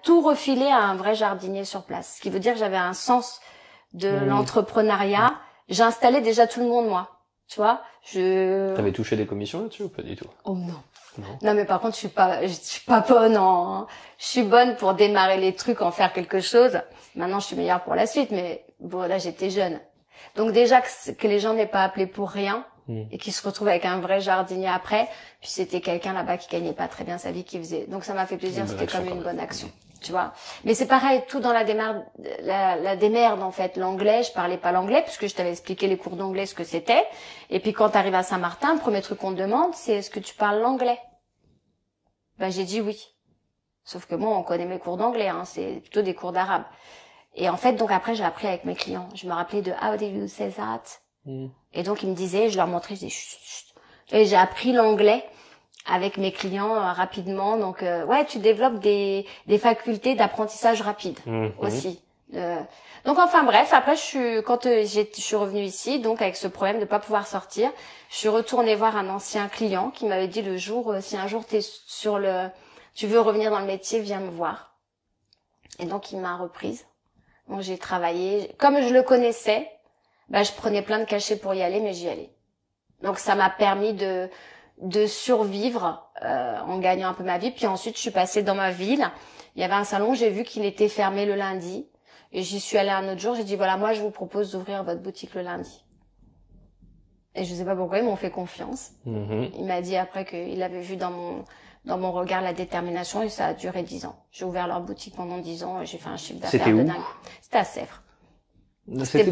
tout refilé à un vrai jardinier sur place. Ce qui veut dire que j'avais un sens de l'entrepreneuriat. J'installais déjà tout le monde, moi. Tu vois, T'avais touché des commissions là-dessus ou pas du tout? Oh non. Non, mais par contre, je suis pas bonne je suis bonne pour démarrer les trucs, en faire quelque chose. Maintenant, je suis meilleure pour la suite, mais bon, là, j'étais jeune. Donc déjà, que les gens n'aient pas appelé pour rien, et qu'ils se retrouvent avec un vrai jardinier après, puis c'était quelqu'un là-bas qui gagnait pas très bien sa vie, qui faisait. Donc ça m'a fait plaisir, c'était comme une bonne action. Tu vois. Mais c'est pareil, tout dans la démerde, en fait. L'anglais, je parlais pas l'anglais, puisque je t'avais expliqué les cours d'anglais, ce que c'était. Et puis quand t'arrives à Saint-Martin, le premier truc qu'on te demande, c'est est-ce que tu parles l'anglais? Ben, j'ai dit oui. Sauf que moi, on connaît mes cours d'anglais, hein. C'est plutôt des cours d'arabe. Et en fait, donc après, j'ai appris avec mes clients. Je me rappelais de how do you say that? Et donc, ils me disaient, je leur montrais, je disais chut, chut. Et j'ai appris l'anglais avec mes clients rapidement. Donc ouais, tu développes des facultés d'apprentissage rapide aussi. Donc enfin bref, après je suis revenue ici, donc avec ce problème de pas pouvoir sortir, je suis retournée voir un ancien client qui m'avait dit le jour si un jour tu veux revenir dans le métier, viens me voir. Et donc il m'a reprise. Donc j'ai travaillé comme je le connaissais, je prenais plein de cachets pour y aller, mais j'y allais. Donc ça m'a permis de survivre en gagnant un peu ma vie. Puis ensuite, je suis passée dans ma ville. Il y avait un salon, j'ai vu qu'il était fermé le lundi. Et j'y suis allée un autre jour, j'ai dit, voilà, moi, je vous propose d'ouvrir votre boutique le lundi. Et je sais pas pourquoi, ils m'ont fait confiance. Il m'a dit après qu'il avait vu dans mon regard la détermination et ça a duré 10 ans. J'ai ouvert leur boutique pendant 10 ans et j'ai fait un chiffre d'affaires de dingue. C'était à Sèvres. C'était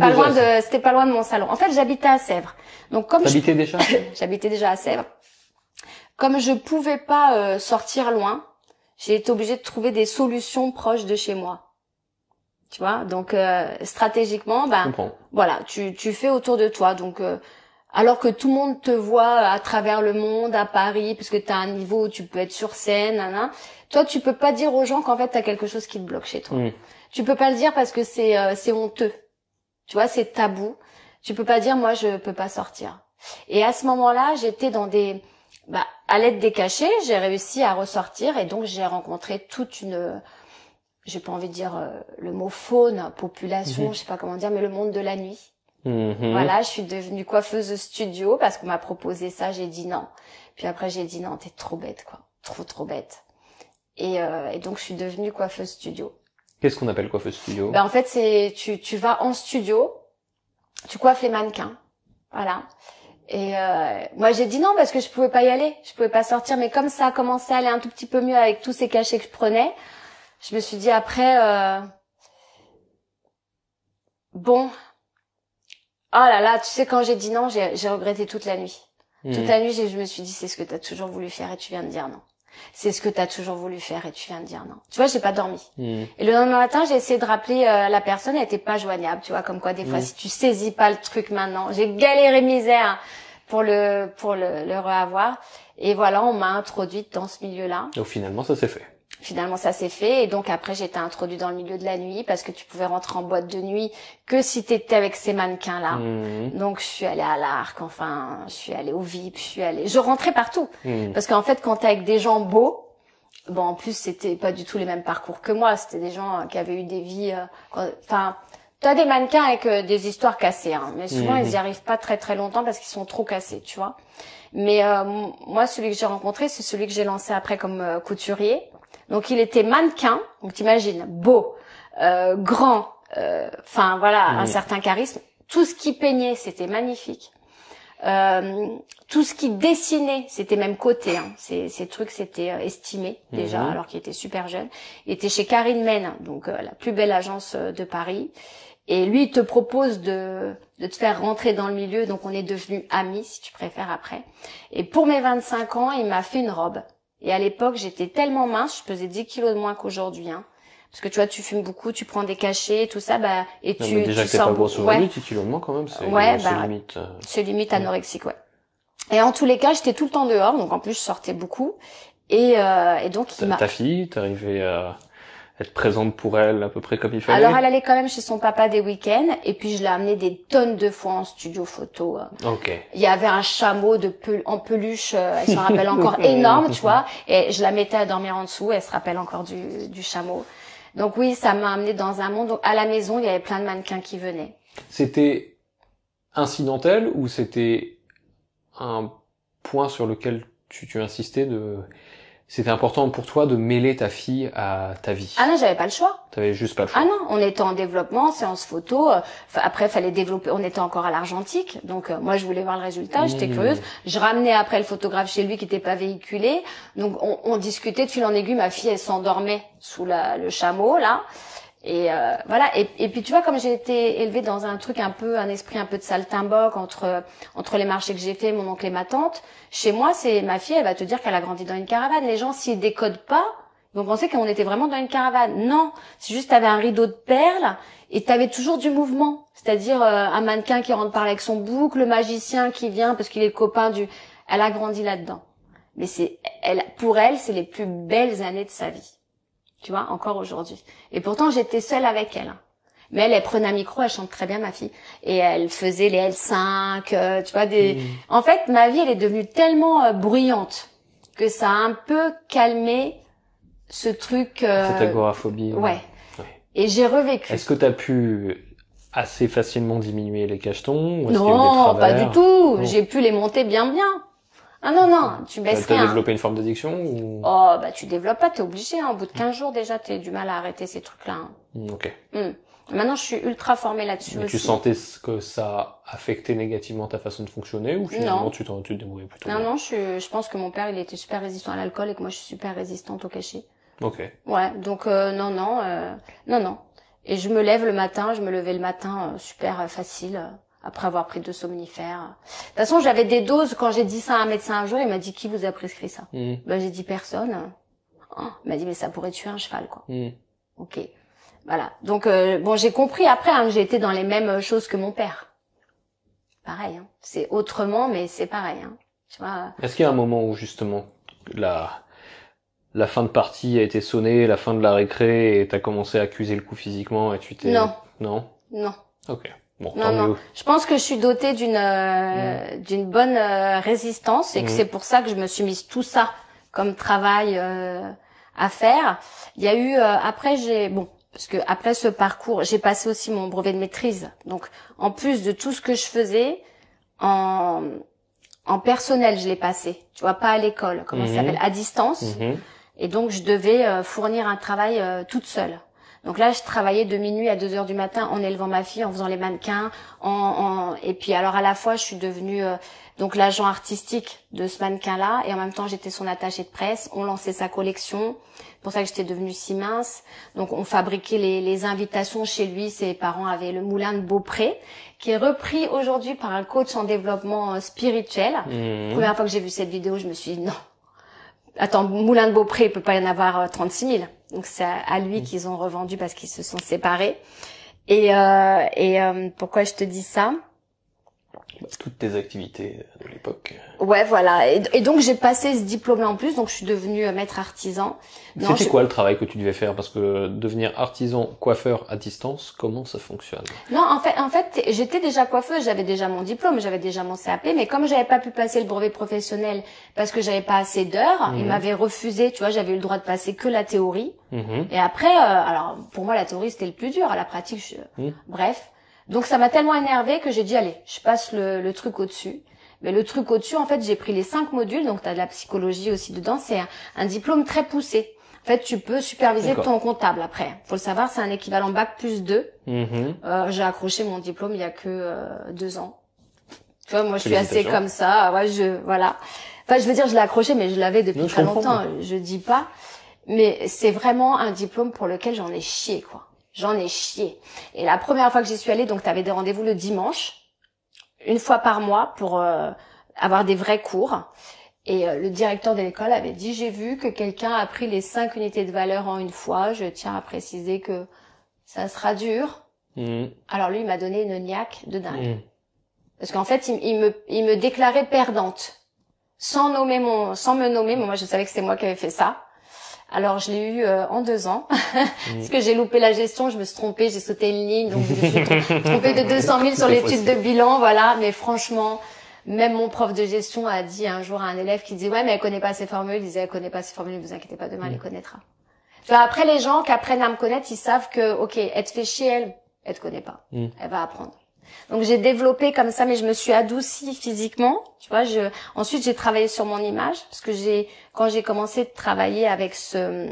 pas loin de mon salon. En fait, j'habitais à Sèvres. Donc comme t'habitais déjà? J'habitais déjà à Sèvres. Comme je pouvais pas sortir loin, j'ai été obligée de trouver des solutions proches de chez moi. Tu vois, donc stratégiquement, voilà, tu fais autour de toi. Donc alors que tout le monde te voit à travers le monde, à Paris, parce que tu as un niveau où tu peux être sur scène, toi tu peux pas dire aux gens qu'en fait tu as quelque chose qui te bloque chez toi. Tu peux pas le dire parce que c'est honteux. Tu vois, c'est tabou. Tu peux pas dire moi je peux pas sortir. Et à ce moment-là, j'étais dans à l'aide des cachets, j'ai réussi à ressortir et donc j'ai rencontré toute une j'ai pas envie de dire le mot faune, population, je sais pas comment dire, mais le monde de la nuit. Voilà, je suis devenue coiffeuse de studio parce qu'on m'a proposé ça, j'ai dit non. Puis après j'ai dit non, t'es trop bête quoi, trop bête. Et donc je suis devenue coiffeuse studio. Qu'est-ce qu'on appelle coiffeuse studio? En fait c'est tu vas en studio, tu coiffes les mannequins, voilà. Et moi j'ai dit non parce que je pouvais pas y aller, je pouvais pas sortir. Mais comme ça a commencé à aller un tout petit peu mieux avec tous ces cachets que je prenais, je me suis dit après bon, oh là là, tu sais quand j'ai dit non, j'ai regretté toute la nuit. Toute la nuit, je me suis dit c'est ce que t'as toujours voulu faire et tu viens de dire non. C'est ce que t'as toujours voulu faire et tu viens de dire non. Tu vois, j'ai pas dormi. Et le lendemain matin, j'ai essayé de rappeler la personne, elle était pas joignable. Tu vois, comme quoi des fois, si tu saisis pas le truc maintenant, j'ai galéré misère pour le reavoir. Et voilà, on m'a introduite dans ce milieu-là. Donc finalement, ça s'est fait. Finalement, ça s'est fait. Et donc après, j'ai été introduite dans le milieu de la nuit parce que tu pouvais rentrer en boîte de nuit que si t'étais avec ces mannequins-là. Donc je suis allée à l'Arc, enfin, je suis allée au VIP, je rentrais partout. Parce qu'en fait, quand t'es avec des gens beaux, en plus, c'était pas du tout les mêmes parcours que moi. C'était des gens qui avaient eu des vies, t'as des mannequins avec des histoires cassées, hein. Mais souvent, ils y arrivent pas très très longtemps parce qu'ils sont trop cassés, tu vois. Mais moi, celui que j'ai rencontré, c'est celui que j'ai lancé après comme couturier. Donc il était mannequin, donc t'imagines, beau, grand, un certain charisme. Tout ce qui peignait, c'était magnifique. Tout ce qui dessinait, c'était même coté. Hein. Ces trucs, c'était estimé déjà, alors qu'il était super jeune. Il était chez Karine Men, donc la plus belle agence de Paris. Et lui, il te propose de te faire rentrer dans le milieu, donc on est devenus amis, si tu préfères, après. Et pour mes 25 ans, il m'a fait une robe. Et à l'époque, j'étais tellement mince, je pesais 10 kilos de moins qu'aujourd'hui, hein. Parce que tu vois, tu fumes beaucoup, tu prends des cachets, tout ça, et non, mais déjà tu que t'es sors pas grosse beaucoup. aujourd'hui, 10 kilos de moins quand même, c'est limite. C'est limite anorexique, ouais. Et en tous les cas, j'étais tout le temps dehors, donc en plus, je sortais beaucoup. Et donc, Ta fille, t'arrivais être présente pour elle à peu près comme il fallait? Alors, elle allait quand même chez son papa des week-ends, et puis je l'ai amenée des tonnes de fois en studio photo. Ok. Il y avait un chameau en peluche, elle se rappelle encore, énorme, tu vois, et je la mettais à dormir en dessous, elle se rappelle encore du chameau. Donc oui, ça m'a amenée dans un monde. Donc, à la maison, il y avait plein de mannequins qui venaient. C'était incidentel ou c'était un point sur lequel tu insistais c'était important pour toi de mêler ta fille à ta vie? Ah non, j'avais pas le choix. T'avais juste pas le choix. Ah non, on était en développement, séance photo. Après, fallait développer. On était encore à l'argentique, donc moi je voulais voir le résultat. J'étais curieuse. Je ramenais après le photographe chez lui qui était pas véhiculé. Donc on discutait de fil en aiguille. Ma fille, elle s'endormait sous le chameau là. Et voilà. Et puis tu vois, comme j'ai été élevée dans un esprit un peu de saltimbanque entre les marchés que j'ai fait, mon oncle et ma tante. Chez moi, c'est ma fille, elle va te dire qu'elle a grandi dans une caravane. Les gens, s'ils décodent pas, ils vont penser qu'on était vraiment dans une caravane. Non, c'est juste t'avais un rideau de perles et t'avais toujours du mouvement. C'est-à-dire un mannequin qui rentre par là avec son bouc, le magicien qui vient parce qu'il est le copain Elle a grandi là-dedans. Mais pour elle, c'est les plus belles années de sa vie. Tu vois, encore aujourd'hui. Et pourtant, j'étais seule avec elle. Mais elle prenait un micro, elle chante très bien, ma fille. Et elle faisait les L5, tu vois, En fait, ma vie, elle est devenue tellement bruyante que ça a un peu calmé ce truc... Cette agoraphobie. Ouais. Et j'ai revécu. Est-ce que t'as pu assez facilement diminuer les cachetons? Ou est-ce qu'il y a eu des Non, travers? pas du tout. J'ai pu les monter bien. Ah non, tu baisses rien. T'as développé une forme d'addiction ou... Oh, bah tu développes pas, t'es obligé. Au bout de 15 jours déjà, t'as du mal à arrêter ces trucs-là. Ok. Maintenant, je suis ultra formée là-dessus. Mais tu sentais que ça affectait négativement ta façon de fonctionner ou finalement tu te débrouillais plutôt bien? Non, je pense que mon père, il était super résistant à l'alcool et que moi, je suis super résistante au cachet. Ok. Ouais, donc non. Et je me levais le matin super facile. Après avoir pris 2 somnifères. De toute façon, j'avais des doses. Quand j'ai dit ça à un médecin un jour, il m'a dit, qui vous a prescrit ça? Ben, j'ai dit personne. Il m'a dit, mais ça pourrait tuer un cheval, quoi. Ok. Voilà. Donc, j'ai compris après, que j'ai été dans les mêmes choses que mon père. Pareil, C'est autrement, mais c'est pareil, Tu vois. Est-ce qu'il y a un moment où, justement, la fin de partie a été sonnée, la fin de la récré, et t'as commencé à accuser le coup physiquement, et tu t'es... Non? Non. Ok. Bon, non. Je pense que je suis dotée d'une bonne résistance et que c'est pour ça que je me suis mise tout ça comme travail à faire. Il y a eu parce que après ce parcours, j'ai passé aussi mon brevet de maîtrise. Donc en plus de tout ce que je faisais en personnel, je l'ai passé. Tu vois, pas à l'école, comment ça s'appelle, à distance. Et donc je devais fournir un travail toute seule. Donc là, je travaillais de minuit à 2 heures du matin en élevant ma fille, en faisant les mannequins, et puis alors à la fois, je suis devenue donc l'agent artistique de ce mannequin-là, et en même temps, j'étais son attachée de presse. On lançait sa collection, c'est pour ça que j'étais devenue si mince. Donc on fabriquait les invitations chez lui. Ses parents avaient le moulin de Beaupré, qui est repris aujourd'hui par un coach en développement spirituel. Première fois que j'ai vu cette vidéo, je me suis dit non. Attends, moulin de Beaupré, il peut pas y en avoir 36 000. Donc c'est à lui qu'ils ont revendu parce qu'ils se sont séparés. Et pourquoi je te dis ça? Toutes tes activités de l'époque. Ouais, voilà. Et donc j'ai passé ce diplôme en plus, donc je suis devenue maître artisan. C'était quoi le travail que tu devais faire? Parce que devenir artisan coiffeur à distance, comment ça fonctionne? Non, en fait, j'étais déjà coiffeuse, j'avais déjà mon diplôme, j'avais déjà mon CAP, mais comme j'avais pas pu passer le brevet professionnel parce que j'avais pas assez d'heures, ils m'avaient refusé, tu vois, j'avais eu le droit de passer que la théorie. Et après, alors pour moi la théorie c'était le plus dur, à la pratique, bref. Donc ça m'a tellement énervée que j'ai dit allez, je passe le truc au-dessus. Mais le truc au-dessus, en fait, j'ai pris les 5 modules, donc tu as de la psychologie aussi dedans, c'est un diplôme très poussé. En fait, tu peux superviser ton comptable après. Faut le savoir, c'est un équivalent bac plus 2. J'ai accroché mon diplôme il y a que 2 ans. Tu vois, moi je suis assez comme ça, voilà. Enfin, je veux dire, je l'ai accroché, mais je l'avais depuis très longtemps, je dis pas. Mais c'est vraiment un diplôme pour lequel j'en ai chié, quoi. J'en ai chié. Et la première fois que j'y suis allée, donc t'avais des rendez-vous le dimanche, 1 fois par mois pour avoir des vrais cours. Et le directeur de l'école avait dit, j'ai vu que quelqu'un a pris les 5 unités de valeur en 1 fois. Je tiens à préciser que ça sera dur. Alors lui, il m'a donné une niaque de dingue. Parce qu'en fait, il me déclarait perdante. Sans me nommer, moi je savais que c'était moi qui avais fait ça. Alors, je l'ai eu en 2 ans, parce que j'ai loupé la gestion, je me suis trompée, j'ai sauté une ligne, donc je me suis trompée de 200 000 sur l'étude de bilan, voilà. Mais franchement, même mon prof de gestion a dit un jour à un élève qui dit ouais, mais elle connaît pas ses formules. Il disait elle connaît pas ses formules, ne vous inquiétez pas, demain elle les connaîtra. Tu vois, après les gens qui apprennent à me connaître, ils savent que ok, elle te fait chier, elle te connaît pas, elle va apprendre. Donc j'ai développé comme ça, mais je me suis adoucie physiquement. Tu vois, ensuite j'ai travaillé sur mon image parce que quand j'ai commencé de travailler avec ce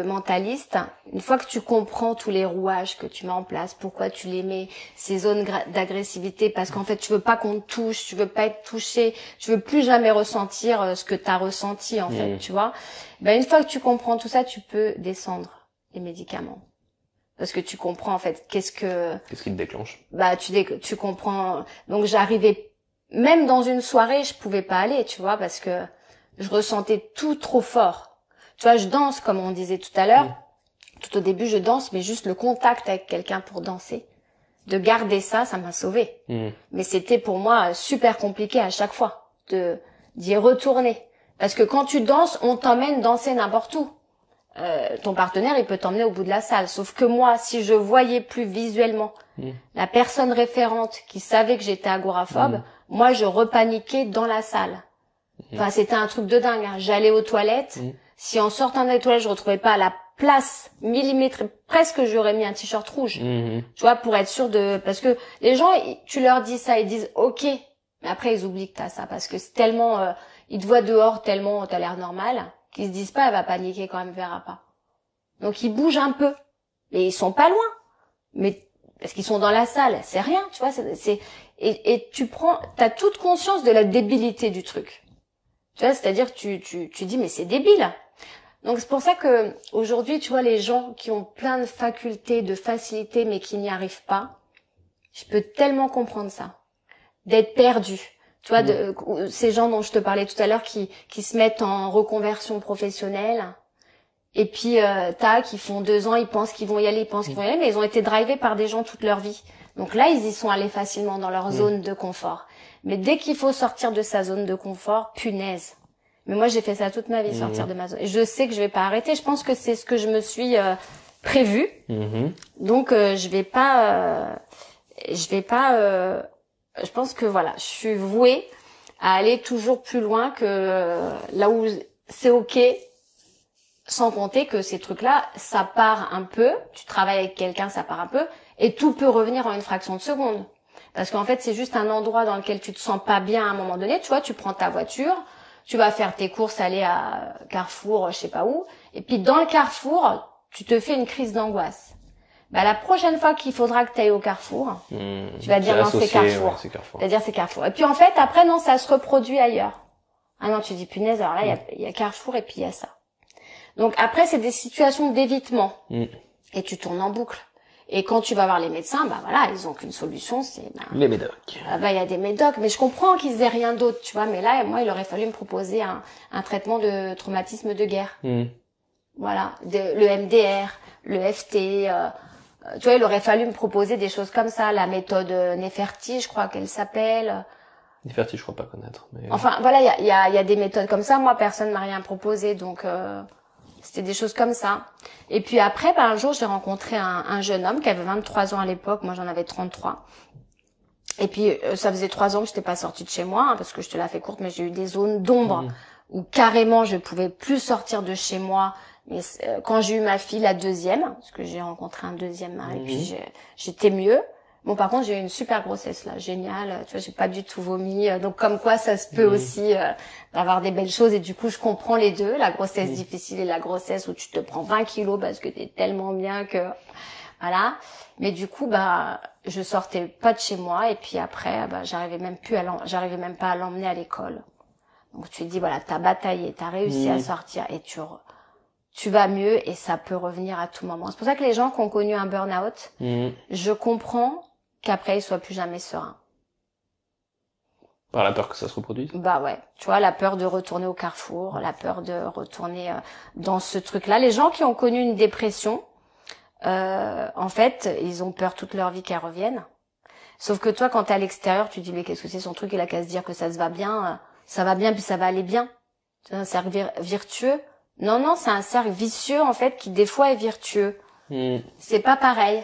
mentaliste, une fois que tu comprends tous les rouages que tu mets en place, pourquoi tu les mets, ces zones d'agressivité, parce qu'en fait tu veux pas qu'on te touche, tu veux pas être touché, tu veux plus jamais ressentir ce que tu as ressenti en fait, tu vois. Ben une fois que tu comprends tout ça, tu peux descendre les médicaments. Parce que tu comprends en fait qu'est-ce qui te déclenche. Bah tu comprends. Donc j'arrivais même dans une soirée, je pouvais pas aller, tu vois, parce que je ressentais tout trop fort. Tu vois, je danse comme on disait tout à l'heure. Tout au début, je danse, mais juste le contact avec quelqu'un pour danser, de garder ça m'a sauvée. Mais c'était pour moi super compliqué à chaque fois d'y retourner, parce que quand tu danses, on t'emmène danser n'importe où. Ton partenaire, il peut t'emmener au bout de la salle. Sauf que moi, si je voyais plus visuellement la personne référente qui savait que j'étais agoraphobe, moi, je repaniquais dans la salle. Enfin, c'était un truc de dingue. Hein. J'allais aux toilettes. Si en sortant des toilettes, je retrouvais pas la place millimétrée, presque j'aurais mis un t-shirt rouge. Tu vois, pour être sûr parce que les gens, tu leur dis ça, ils disent OK. Mais après, ils oublient que t'as ça parce que c'est tellement, ils te voient dehors tellement t'as l'air normal. Qu'ils se disent pas, elle va paniquer quand elle me verra pas. Donc ils bougent un peu, mais ils sont pas loin. Mais parce qu'ils sont dans la salle, c'est rien, tu vois. Et t'as toute conscience de la débilité du truc. Tu vois, c'est-à-dire tu dis mais c'est débile. Donc c'est pour ça que aujourd'hui, tu vois, les gens qui ont plein de facultés, de facilités, mais qui n'y arrivent pas, je peux tellement comprendre ça, d'être perdu. Tu vois, ces gens dont je te parlais tout à l'heure qui se mettent en reconversion professionnelle et puis ils font 2 ans, ils pensent qu'ils vont y aller, mais ils ont été drivés par des gens toute leur vie. Donc là, ils y sont allés facilement dans leur zone de confort. Mais dès qu'il faut sortir de sa zone de confort, punaise. Mais moi, j'ai fait ça toute ma vie, sortir de ma zone. Et je sais que je vais pas arrêter. Je pense que c'est ce que je me suis prévu. Donc je vais pas. Je pense que voilà, je suis vouée à aller toujours plus loin que là où c'est ok, sans compter que ces trucs-là, ça part un peu, tu travailles avec quelqu'un, ça part un peu, et tout peut revenir en une fraction de seconde. Parce qu'en fait, c'est juste un endroit dans lequel tu te sens pas bien à un moment donné, tu vois, tu prends ta voiture, tu vas faire tes courses, aller à Carrefour, je sais pas où, et puis dans le Carrefour, tu te fais une crise d'angoisse. Bah, la prochaine fois qu'il faudra que tu ailles au Carrefour, tu vas dire non, c'est Carrefour. Ouais, tu vas dire c'est Carrefour. Et puis en fait, après, non, ça se reproduit ailleurs. Ah non, tu dis punaise, alors là, il y a Carrefour et puis il y a ça. Donc après, c'est des situations d'évitement. Et tu tournes en boucle. Et quand tu vas voir les médecins, bah voilà, ils ont qu'une solution, c'est... les médocs. Il y a des médocs, mais je comprends qu'ils aient rien d'autre, tu vois. Mais là, moi, il aurait fallu me proposer un traitement de traumatisme de guerre. Voilà, le MDR, le FT... tu vois, il aurait fallu me proposer des choses comme ça, la méthode Neferti, je crois qu'elle s'appelle. Neferti, je crois pas connaître. Mais... Enfin, voilà, il y a des méthodes comme ça. Moi, personne m'a rien proposé, donc c'était des choses comme ça. Et puis après, un jour, j'ai rencontré un jeune homme qui avait 23 ans à l'époque. Moi, j'en avais 33. Et puis, ça faisait 3 ans que je n'étais pas sortie de chez moi, hein, parce que je te la fais courte, mais j'ai eu des zones d'ombre où carrément, je pouvais plus sortir de chez moi. Mais quand j'ai eu ma fille, la deuxième, parce que j'ai rencontré un deuxième mari, puis j'étais mieux. Bon, par contre, j'ai eu une super grossesse là, géniale. Tu vois, j'ai pas du tout vomi. Donc, comme quoi, ça se peut aussi d'avoir des belles choses. Et du coup, je comprends les deux, la grossesse difficile et la grossesse où tu te prends 20 kilos parce que t'es tellement bien que voilà. Mais du coup, je sortais pas de chez moi. Et puis après, j'arrivais même pas à l'emmener à l'école. Donc, tu te dis voilà, t'as bataillé, t'as réussi à sortir et tu vas mieux et ça peut revenir à tout moment. C'est pour ça que les gens qui ont connu un burn-out, je comprends qu'après ils soient plus jamais sereins. Par la peur que ça se reproduise? Bah ouais, tu vois, la peur de retourner au Carrefour, la peur de retourner dans ce truc-là. Les gens qui ont connu une dépression, en fait, ils ont peur toute leur vie qu'elle revienne. Sauf que toi, quand t'es à l'extérieur, tu te dis mais qu'est-ce que c'est son truc, il a qu'à se dire que ça va bien puis ça va aller bien. C'est un cercle vertueux. Non, non, c'est un cercle vicieux, en fait, qui des fois est vertueux. Hmm. C'est pas pareil.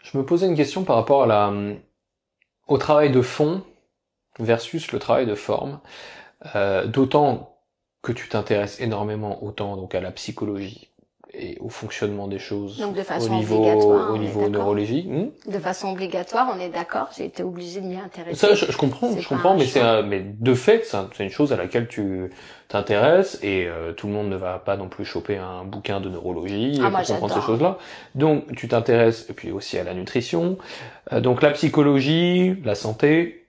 Je me posais une question par rapport au travail de fond versus le travail de forme. D'autant que tu t'intéresses énormément autant donc à la psychologie et au fonctionnement des choses Donc de façon au obligatoire, niveau neurologie. De façon obligatoire, on est d'accord. J'ai été obligée de m'y intéresser. Ça, je comprends, mais de fait, c'est une chose à laquelle tu t'intéresses et tout le monde ne va pas non plus choper un bouquin de neurologie pour comprendre ces choses-là. Donc tu t'intéresses et puis aussi à la nutrition, donc la psychologie, la santé,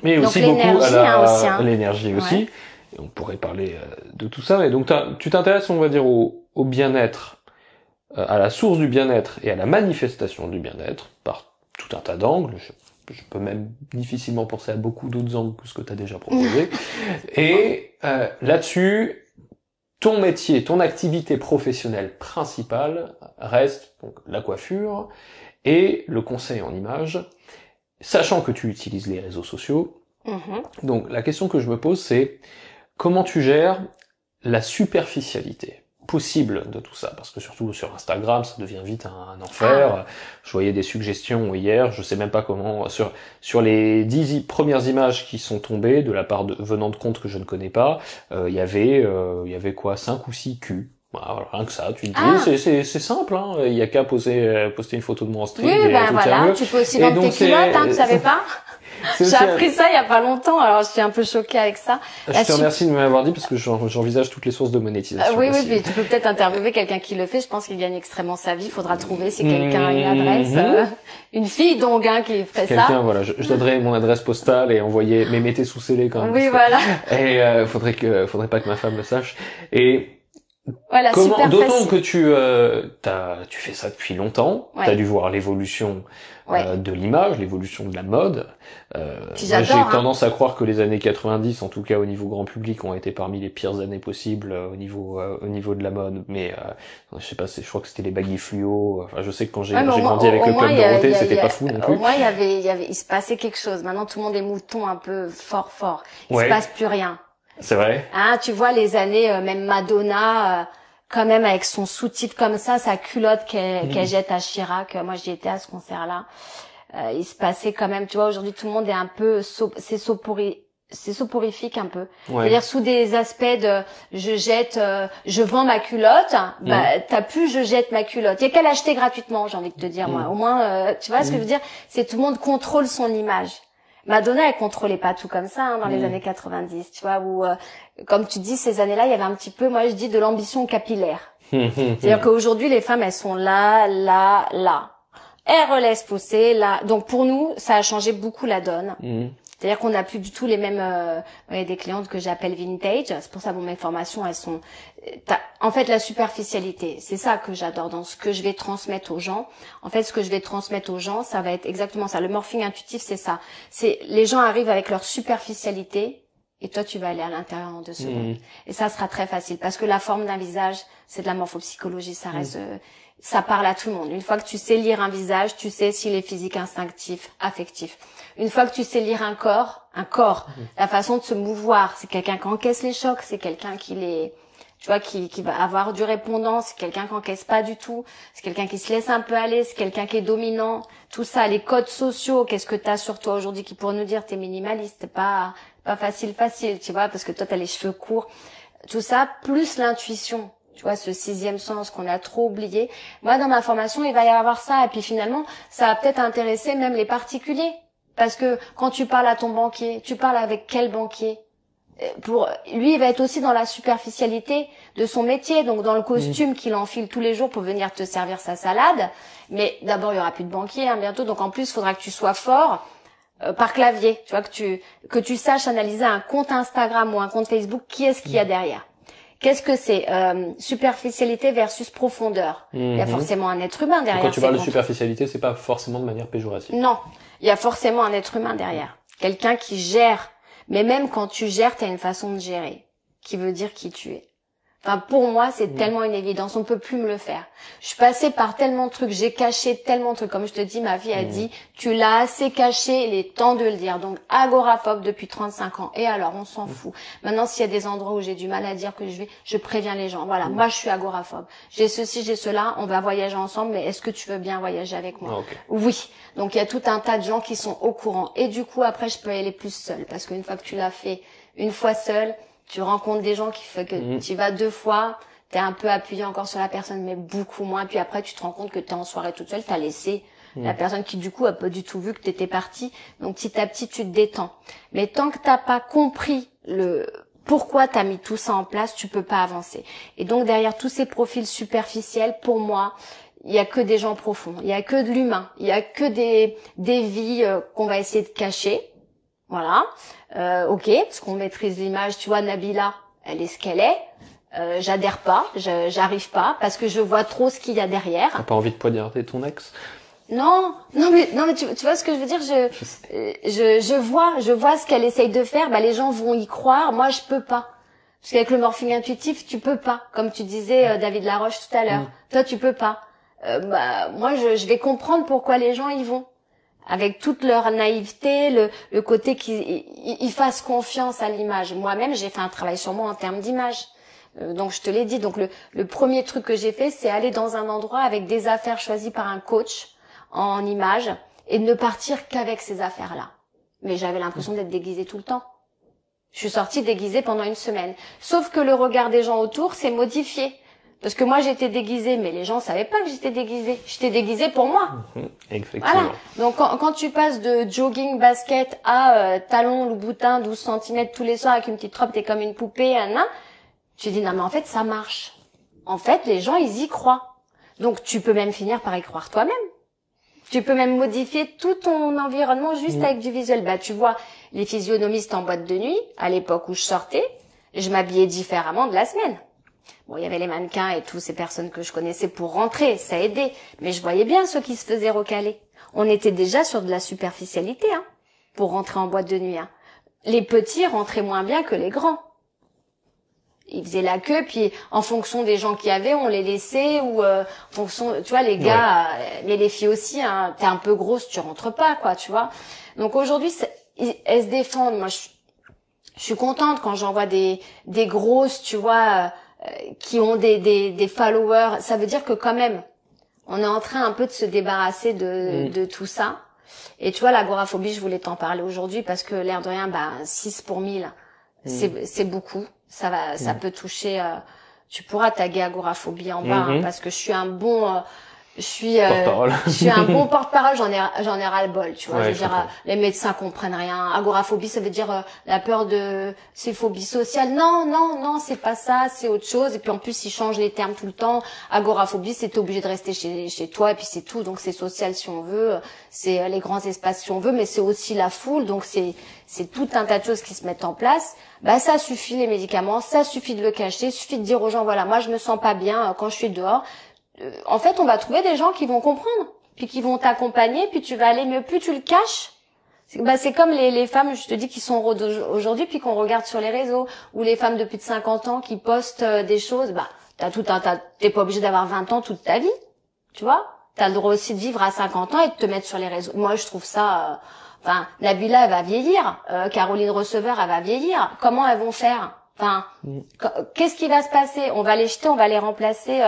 mais donc aussi beaucoup à l'énergie ouais. aussi. Et on pourrait parler de tout ça. Et donc tu t'intéresses, on va dire, au bien-être, à la source du bien-être et à la manifestation du bien-être par tout un tas d'angles. Je peux même difficilement penser à beaucoup d'autres angles que ce que tu as déjà proposé. Et là-dessus, ton métier, ton activité professionnelle principale reste donc la coiffure et le conseil en images, sachant que tu utilises les réseaux sociaux. Donc la question que je me pose, c'est comment tu gères la superficialité possible de tout ça, parce que surtout sur Instagram, ça devient vite un enfer. Je voyais des suggestions hier, je sais même pas comment, sur les 10 premières images qui sont tombées de la part venant de comptes que je ne connais pas, il y avait quoi, 5 ou 6 culs. Voilà, rien que ça, tu te dis, c'est simple, hein. Il y a qu'à poster une photo de moi en stream. Oui, ben voilà, tu peux aussi vendre tes culottes, tu savais pas? J'ai appris ça il y a pas longtemps, alors je suis un peu choquée avec ça. Je te remercie de m'avoir dit parce que j'envisage toutes les sources de monétisation. Oui, puis tu peux peut-être interviewer quelqu'un qui le fait. Je pense qu'il gagne extrêmement sa vie. Il faudra trouver si quelqu'un a une adresse, une fille donc qui ferait ça. Quelqu'un, voilà, je donnerai mon adresse postale et envoyer, mais mettez sous scellé quand même. Oui, voilà. Et faudrait pas que ma femme le sache. Et voilà, d'autant que tu fais ça depuis longtemps, t'as dû voir l'évolution de l'image, l'évolution de la mode. J'ai tendance à croire que les années 90, en tout cas au niveau grand public, ont été parmi les pires années possibles au niveau de la mode. Mais je sais pas, je crois que c'était les baggy fluo. Enfin, je sais que quand j'ai grandi avec le club Dorothée, c'était pas fou non plus. Au moins, il se passait quelque chose. Maintenant, tout le monde est mouton un peu fort. Il se passe plus rien. C'est vrai. Hein, tu vois les années, même Madonna, quand même avec son sous-titre comme ça, sa culotte qu'elle jette à Chirac. Moi, j'y étais à ce concert-là. Il se passait quand même, tu vois, aujourd'hui tout le monde est un peu, c'est soporifique un peu. C'est-à-dire sous des aspects de je vends ma culotte, t'as plus je jette ma culotte. Il y a qu'à l'acheter gratuitement, j'ai envie de te dire moi. Au moins, tu vois ce que je veux dire, c'est tout le monde contrôle son image. Madonna, elle contrôlait pas tout comme ça dans les années 90, tu vois, où comme tu dis, ces années-là, il y avait un petit peu, moi je dis, de l'ambition capillaire. C'est-à-dire qu'aujourd'hui, les femmes, elles sont là. Elles relaissent pousser, là. Donc pour nous, ça a changé beaucoup la donne. C'est-à-dire qu'on n'a plus du tout les mêmes des clientes que j'appelle vintage. C'est pour ça que mes formations, elles sont en fait la superficialité. C'est ça que j'adore dans ce que je vais transmettre aux gens. En fait, ce que je vais transmettre aux gens, ça va être exactement ça. Le morphing intuitif, c'est ça. C'est les gens arrivent avec leur superficialité et toi tu vas aller à l'intérieur en 2 secondes. Et ça sera très facile parce que la forme d'un visage, c'est de la morphopsychologie, ça reste ça parle à tout le monde. Une fois que tu sais lire un visage, tu sais s'il est physique, instinctif, affectif. Une fois que tu sais lire un corps, la façon de se mouvoir, c'est quelqu'un qui encaisse les chocs, c'est quelqu'un qui va avoir du répondant, c'est quelqu'un qui encaisse pas du tout, c'est quelqu'un qui se laisse un peu aller, c'est quelqu'un qui est dominant. Tout ça, les codes sociaux, qu'est-ce que t'as sur toi aujourd'hui qui pourrait nous dire t'es minimaliste, t'es pas facile, tu vois, parce que toi t'as les cheveux courts. Tout ça, plus l'intuition. Tu vois, ce 6e sens qu'on a trop oublié. Moi, dans ma formation, il va y avoir ça. Et puis finalement, ça va peut-être intéresser même les particuliers. Parce que quand tu parles à ton banquier, tu parles avec quel banquier? Lui, il va être aussi dans la superficialité de son métier, donc dans le costume qu'il enfile tous les jours pour venir te servir sa salade. Mais d'abord, il y aura plus de banquier bientôt. Donc en plus, il faudra que tu sois fort par clavier. Tu vois, que tu saches analyser un compte Instagram ou un compte Facebook. Qui est-ce qu'il y a derrière? Qu'est-ce que c'est superficialité versus profondeur? Il y a forcément un être humain derrière. Quand tu parles de superficialité, c'est pas forcément de manière péjorative. Non, il y a forcément un être humain derrière. Quelqu'un qui gère. Mais même quand tu gères, tu as une façon de gérer qui veut dire qui tu es. Enfin, pour moi, c'est tellement une évidence. On peut plus me le faire. Je suis passée par tellement de trucs. J'ai caché tellement de trucs. Comme je te dis, ma vie a dit, tu l'as assez caché, il est temps de le dire. Donc, agoraphobe depuis 35 ans. Et alors, on s'en fout. Maintenant, s'il y a des endroits où j'ai du mal à dire que je préviens les gens. Voilà. Moi, je suis agoraphobe. J'ai ceci, j'ai cela. On va voyager ensemble. Mais est-ce que tu veux bien voyager avec moi? Okay. Oui. Donc, il y a tout un tas de gens qui sont au courant. Et du coup, après, je peux aller plus seule. Parce qu'une fois que tu l'as fait une fois seule, tu rencontres des gens qui fait que tu vas 2 fois, t'es un peu appuyé encore sur la personne, mais beaucoup moins. Puis après, tu te rends compte que t'es en soirée toute seule, t'as laissé la personne qui, du coup, a pas du tout vu que t'étais partie. Donc, petit à petit, tu te détends. Mais tant que t'as pas compris pourquoi t'as mis tout ça en place, tu peux pas avancer. Et donc, derrière tous ces profils superficiels, pour moi, il y a que des gens profonds. Il y a que de l'humain. Il y a que des vies qu'on va essayer de cacher. Voilà, ok, parce qu'on maîtrise l'image, tu vois, Nabila, elle est ce qu'elle est, j'adhère pas, j'arrive pas, parce que je vois trop ce qu'il y a derrière. T'as pas envie de poignarder ton ex? Non, mais tu vois ce que je veux dire, je vois ce qu'elle essaye de faire, bah les gens vont y croire, moi je peux pas. Parce qu'avec le morphing intuitif, tu peux pas, comme tu disais David Laroche tout à l'heure. Toi tu peux pas. Moi je vais comprendre pourquoi les gens y vont. Avec toute leur naïveté, le côté qu'ils fassent confiance à l'image. Moi-même, j'ai fait un travail sur moi en termes d'image. Donc, je te l'ai dit. Donc, le premier truc que j'ai fait, c'est aller dans un endroit avec des affaires choisies par un coach en image et ne partir qu'avec ces affaires-là. Mais j'avais l'impression d'être déguisée tout le temps. Je suis sortie déguisée pendant 1 semaine. Sauf que le regard des gens autour s'est modifié. Parce que moi, j'étais déguisée, mais les gens savaient pas que j'étais déguisée. J'étais déguisée pour moi. Effectivement. Voilà. Donc, quand tu passes de jogging, basket à talons, Louboutin, 12 cm tous les soirs avec une petite robe, t'es comme une poupée, tu dis, non, mais en fait, ça marche. En fait, les gens, ils y croient. Donc, tu peux même finir par y croire toi-même. Tu peux même modifier tout ton environnement juste avec du visuel. Bah, tu vois, les physionomistes en boîte de nuit, à l'époque où je sortais, je m'habillais différemment de la semaine. Bon, il y avait les mannequins et toutes ces personnes que je connaissais pour rentrer, ça aidait. Mais je voyais bien ceux qui se faisaient recaler. On était déjà sur de la superficialité, pour rentrer en boîte de nuit, Les petits rentraient moins bien que les grands. Ils faisaient la queue, puis en fonction des gens qu'il y avait, on les laissait, ou en fonction, tu vois, les gars, mais les filles aussi, t'es un peu grosse, tu rentres pas, quoi, tu vois. Donc aujourd'hui, elles se défendent. Moi, je suis contente quand j'en vois des grosses, tu vois, qui ont des followers. Ça veut dire que quand même, on est en train un peu de se débarrasser de tout ça. Et tu vois, l'agoraphobie, je voulais t'en parler aujourd'hui parce que l'air de rien, 6 pour 1000, c'est beaucoup. Ça peut toucher. Tu pourras taguer agoraphobie en bas, parce que je suis un bon. Je suis un bon porte-parole, j'en ai ras-le-bol, tu vois. Ouais, je veux dire, les médecins comprennent rien. Agoraphobie, ça veut dire la peur c'est phobie sociale. Non, c'est pas ça, c'est autre chose. Et puis en plus, ils changent les termes tout le temps. Agoraphobie, c'est t'es obligé de rester chez toi, et puis c'est tout. Donc c'est social si on veut, c'est les grands espaces si on veut, mais c'est aussi la foule. Donc c'est tout un tas de choses qui se mettent en place. Ça suffit les médicaments, ça suffit de le cacher, suffit de dire aux gens, voilà, moi je me sens pas bien quand je suis dehors. En fait, on va trouver des gens qui vont comprendre, puis qui vont t'accompagner, puis tu vas aller mieux. Plus tu le caches, c'est comme les femmes, je te dis, qui sont aujourd'hui, puis qu'on regarde sur les réseaux, ou les femmes de plus de 50 ans qui postent des choses. T'es pas obligé d'avoir 20 ans toute ta vie, tu vois. T'as le droit aussi de vivre à 50 ans et de te mettre sur les réseaux. Moi, je trouve ça. Nabila, elle va vieillir. Caroline Receveur, elle va vieillir. Comment elles vont faire? Qu'est-ce qui va se passer? On va les jeter, on va les remplacer.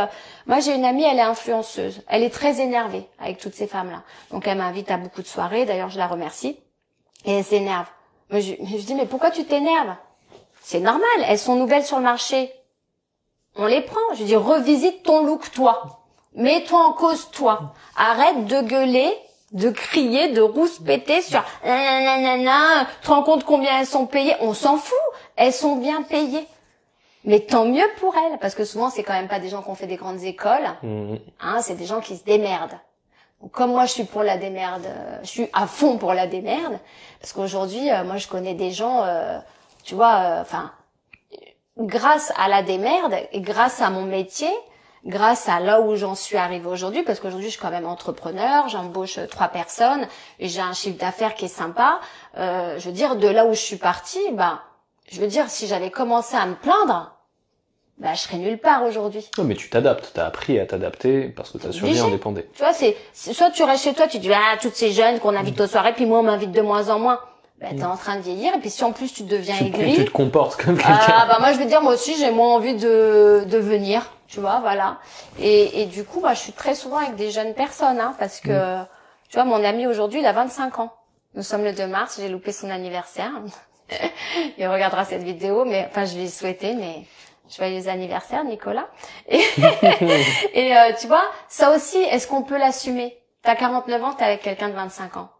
Moi, j'ai une amie, elle est influenceuse. Elle est très énervée avec toutes ces femmes-là. Donc, elle m'invite à beaucoup de soirées. D'ailleurs, je la remercie. Et elle s'énerve. Moi, je dis, mais pourquoi tu t'énerves? C'est normal. Elles sont nouvelles sur le marché. On les prend. Je dis, revisite ton look, toi. Mets-toi en cause, toi. Arrête de gueuler, de crier, de rouspéter sur nanana. Tu te rends compte combien elles sont payées? On s'en fout. Elles sont bien payées. Mais tant mieux pour elles, parce que souvent, c'est quand même pas des gens qui ont fait des grandes écoles. C'est des gens qui se démerdent. Donc, comme moi, je suis pour la démerde, je suis à fond pour la démerde, parce qu'aujourd'hui, moi, je connais des gens, tu vois, grâce à la démerde et grâce à mon métier, grâce à là où j'en suis arrivée aujourd'hui, parce qu'aujourd'hui, je suis quand même entrepreneur, j'embauche 3 personnes, et j'ai un chiffre d'affaires qui est sympa. Je veux dire, de là où je suis partie, je veux dire, si j'avais commencé à me plaindre, bah je serais nulle part aujourd'hui. Non, mais tu t'adaptes, t'as appris à t'adapter parce que ta survie en dépendait. Tu vois, c'est soit tu restes chez toi, tu dis toutes ces jeunes qu'on invite aux soirées, puis moi on m'invite de moins en moins. Bah t'es en train de vieillir, et puis si en plus tu deviens aigri, tu te comportes comme quelqu'un. Bah moi je veux dire, moi aussi j'ai moins envie de venir, tu vois, voilà. Et du coup, bah je suis très souvent avec des jeunes personnes, hein, parce que tu vois, mon ami aujourd'hui il a 25 ans. Nous sommes le 2 mars, j'ai loupé son anniversaire. Il regardera cette vidéo, mais enfin je lui ai souhaité, mais joyeux anniversaire Nicolas. Et, tu vois, ça aussi, est-ce qu'on peut l'assumer? T'as 49 ans, t'es avec quelqu'un de 25 ans.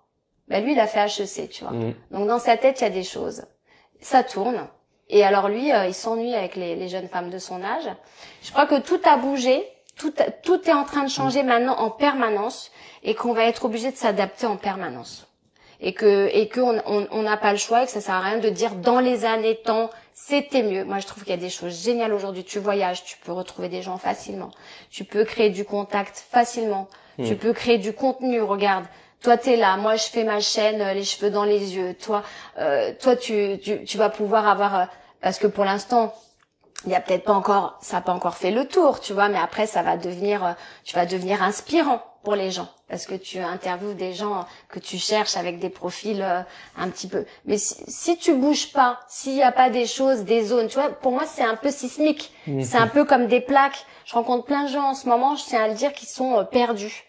Ben lui, il a fait HEC, tu vois. Donc dans sa tête, il y a des choses. Ça tourne. Et alors lui, il s'ennuie avec les jeunes femmes de son âge. Je crois que tout a bougé, tout est en train de changer maintenant en permanence, et qu'on va être obligé de s'adapter en permanence. Et que on n'a pas le choix, et que ça sert à rien de dire dans les années temps c'était mieux. Moi je trouve qu'il y a des choses géniales aujourd'hui. Tu voyages, tu peux retrouver des gens facilement, tu peux créer du contact facilement, tu peux créer du contenu. Regarde, toi t'es là, moi je fais ma chaîne, les cheveux dans les yeux. Toi tu vas pouvoir avoir parce que pour l'instant il y a peut-être pas encore, ça a pas encore fait le tour, tu vois, mais après ça va devenir, tu vas devenir inspirant pour les gens, parce que tu interviews des gens que tu cherches avec des profils un petit peu. Mais si tu bouges pas, s'il y a pas des choses, des zones, tu vois, pour moi c'est un peu sismique, c'est un peu comme des plaques. Je rencontre plein de gens en ce moment, je tiens à le dire, qui sont perdus.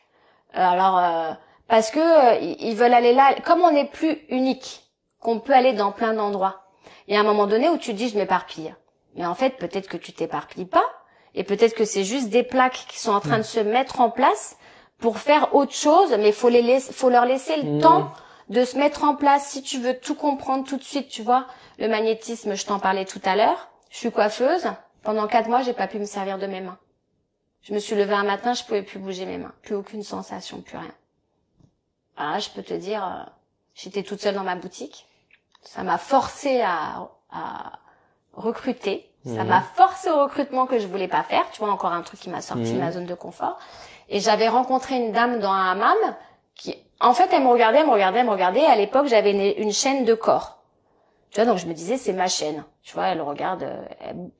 Alors parce que ils veulent aller là, comme on n'est plus unique, qu'on peut aller dans plein d'endroits. Il y a un moment donné où tu dis je m'éparpille. Mais en fait, peut-être que tu t'éparpilles pas, et peut-être que c'est juste des plaques qui sont en train de se mettre en place pour faire autre chose, mais faut leur laisser le temps de se mettre en place. Si tu veux tout comprendre tout de suite, tu vois, le magnétisme, je t'en parlais tout à l'heure. Je suis coiffeuse. Pendant 4 mois, j'ai pas pu me servir de mes mains. Je me suis levée un matin, je pouvais plus bouger mes mains, plus aucune sensation, plus rien. Voilà, je peux te dire, j'étais toute seule dans ma boutique. Ça m'a forcée à recruter. Ça m'a forcé au recrutement que je voulais pas faire. Tu vois, encore un truc qui m'a sorti de ma zone de confort. Et j'avais rencontré une dame dans un hammam qui, en fait, elle me regardait. À l'époque, j'avais une chaîne de corps. Tu vois, donc je me disais, c'est ma chaîne. Tu vois, elle regarde,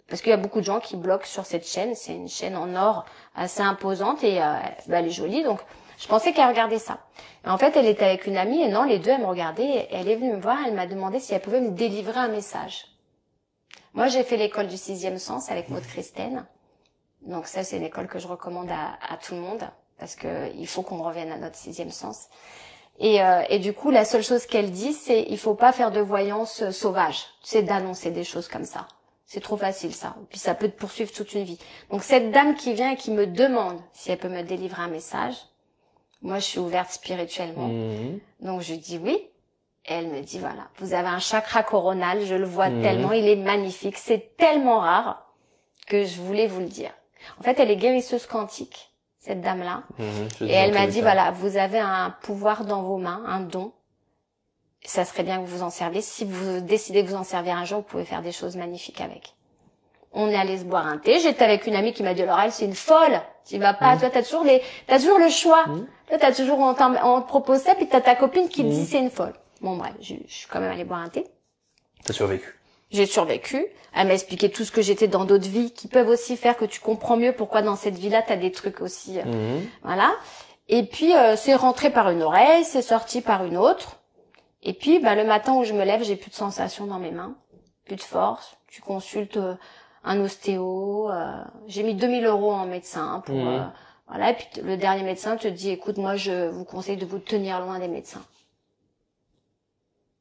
parce qu'il y a beaucoup de gens qui bloquent sur cette chaîne. C'est une chaîne en or assez imposante et elle est jolie. Donc, je pensais qu'elle regardait ça. Et en fait, elle était avec une amie et non, les deux, elles me regardaient. Et elle est venue me voir, elle m'a demandé si elle pouvait me délivrer un message. Moi, j'ai fait l'école du 6e sens avec Maud Christine. Donc ça, c'est une école que je recommande à tout le monde parce que il faut qu'on revienne à notre 6e sens. Et du coup, la seule chose qu'elle dit, c'est il faut pas faire de voyance sauvage. Tu sais, d'annoncer des choses comme ça. C'est trop facile, ça. Et puis ça peut te poursuivre toute une vie. Donc cette dame qui vient et qui me demande si elle peut me délivrer un message, moi, je suis ouverte spirituellement. Donc je dis oui. Et elle me dit, voilà, vous avez un chakra coronal, je le vois tellement, il est magnifique, c'est tellement rare que je voulais vous le dire. En fait, elle est guérisseuse quantique, cette dame-là. Et elle m'a dit, voilà, vous avez un pouvoir dans vos mains, un don. Ça serait bien que vous vous en serviez. Si vous décidez de vous en servir un jour, vous pouvez faire des choses magnifiques avec. On est allé se boire un thé. J'étais avec une amie qui m'a dit, alors elle, c'est une folle. Tu vas pas, toi, t'as toujours le choix. Toi, on te propose ça, puis t'as ta copine qui te dit c'est une folle. Bon, bref, je suis quand même allée boire un thé. T'as survécu. J'ai survécu. Elle m'a expliqué tout ce que j'étais dans d'autres vies qui peuvent aussi faire que tu comprends mieux pourquoi dans cette vie-là, t'as des trucs aussi. Voilà. Et puis, c'est rentré par une oreille, c'est sorti par une autre. Et puis, le matin où je me lève, j'ai plus de sensation dans mes mains, plus de force. Tu consultes un ostéo. J'ai mis 2000 € en médecin pour... voilà. Et puis, le dernier médecin te dit, écoute, moi, je vous conseille de vous tenir loin des médecins.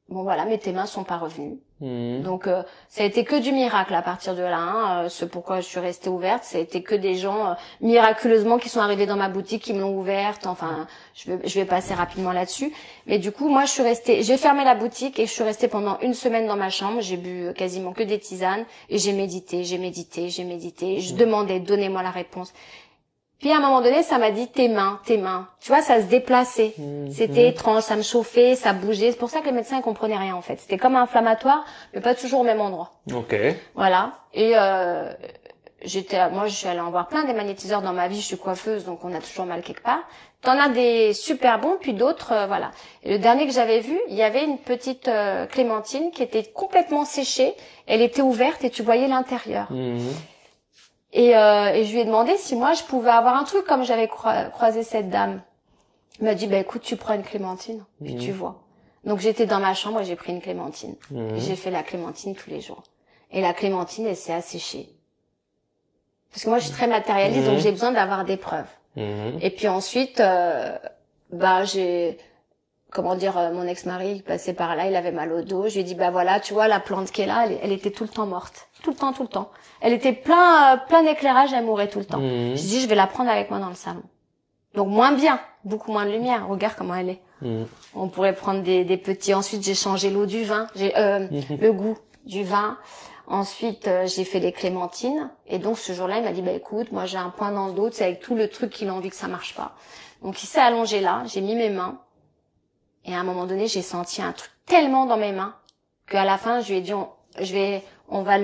Bon voilà, mais tes mains sont pas revenues. Donc ça a été que du miracle à partir de là. Hein. C'est pourquoi je suis restée ouverte. Ça a été que des gens miraculeusement qui sont arrivés dans ma boutique, qui me l'ont ouverte. Enfin, je vais passer rapidement là-dessus. Mais du coup, moi, j'ai fermé la boutique et je suis restée pendant 1 semaine dans ma chambre. J'ai bu quasiment que des tisanes et j'ai médité. Je demandais, donnez-moi la réponse. Puis à un moment donné, ça m'a dit tes mains. Tu vois, ça se déplaçait. C'était étrange, ça me chauffait, ça bougeait. C'est pour ça que les médecins ne comprenaient rien en fait. C'était comme un inflammatoire, mais pas toujours au même endroit. Ok. Voilà. Et moi, je suis allée en voir plein des magnétiseurs dans ma vie. Je suis coiffeuse, donc on a toujours mal quelque part. T'en as des super bons, puis d'autres, voilà. Et le dernier que j'avais vu, il y avait une petite clémentine qui était complètement séchée. Elle était ouverte et tu voyais l'intérieur. Et je lui ai demandé si moi je pouvais avoir un truc comme j'avais croisé cette dame. Il m'a dit bah écoute, tu prends une clémentine puis tu vois. Donc j'étais dans ma chambre et j'ai pris une clémentine. J'ai fait la clémentine tous les jours. Et la clémentine, elle s'est asséchée. Parce que moi je suis très matérialiste, donc j'ai besoin d'avoir des preuves. Et puis ensuite j'ai mon ex-mari passait par là, il avait mal au dos, je lui ai dit bah voilà, tu vois la plante qui est là, elle était tout le temps morte. Tout le temps. Elle était plein d'éclairage, elle mourait tout le temps. J'ai dit je vais la prendre avec moi dans le salon. Donc moins bien, beaucoup moins de lumière. Regarde comment elle est. On pourrait prendre des petits. Ensuite, j'ai changé l'eau du vin, le goût du vin. Ensuite, j'ai fait des clémentines. Et donc, ce jour-là, il m'a dit, bah écoute, moi j'ai un point dans le dos, c'est avec tout le truc qu'il a envie que ça marche pas. Donc, il s'est allongé là, j'ai mis mes mains. Et à un moment donné, j'ai senti un truc tellement dans mes mains qu'à la fin, je lui ai dit, on va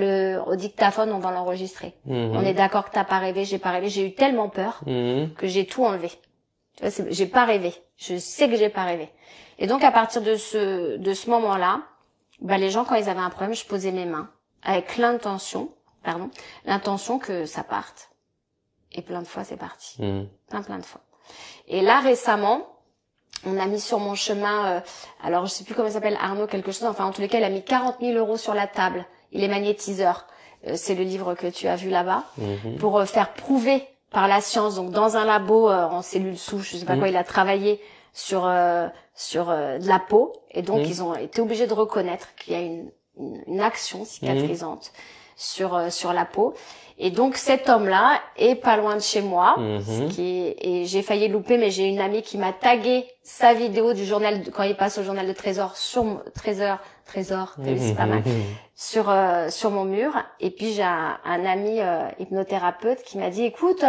au dictaphone, on va l'enregistrer. On est d'accord que t'as pas rêvé, j'ai pas rêvé. J'ai eu tellement peur que j'ai tout enlevé. Tu vois, j'ai pas rêvé. Je sais que j'ai pas rêvé. Et donc, à partir de ce moment-là, les gens, quand ils avaient un problème, je posais mes mains avec l'intention que ça parte. Et plein de fois, c'est parti. Plein de fois. Et là, récemment, on a mis sur mon chemin, alors je sais plus comment il s'appelle, Arnaud quelque chose, enfin en tous les cas, il a mis 40 000 € sur la table. Il est magnétiseur. C'est le livre que tu as vu là-bas. Pour faire prouver par la science, donc dans un labo en cellules souches, je sais pas quoi, il a travaillé sur de la peau. Et donc, ils ont été obligés de reconnaître qu'il y a une action cicatrisante sur la peau. Et donc cet homme-là est pas loin de chez moi, et j'ai failli louper, mais j'ai une amie qui m'a tagué sa vidéo du journal quand il passe au journal de Trésor sur Trésor, c'est pas mal, sur mon mur. Et puis j'ai un ami hypnothérapeute qui m'a dit écoute,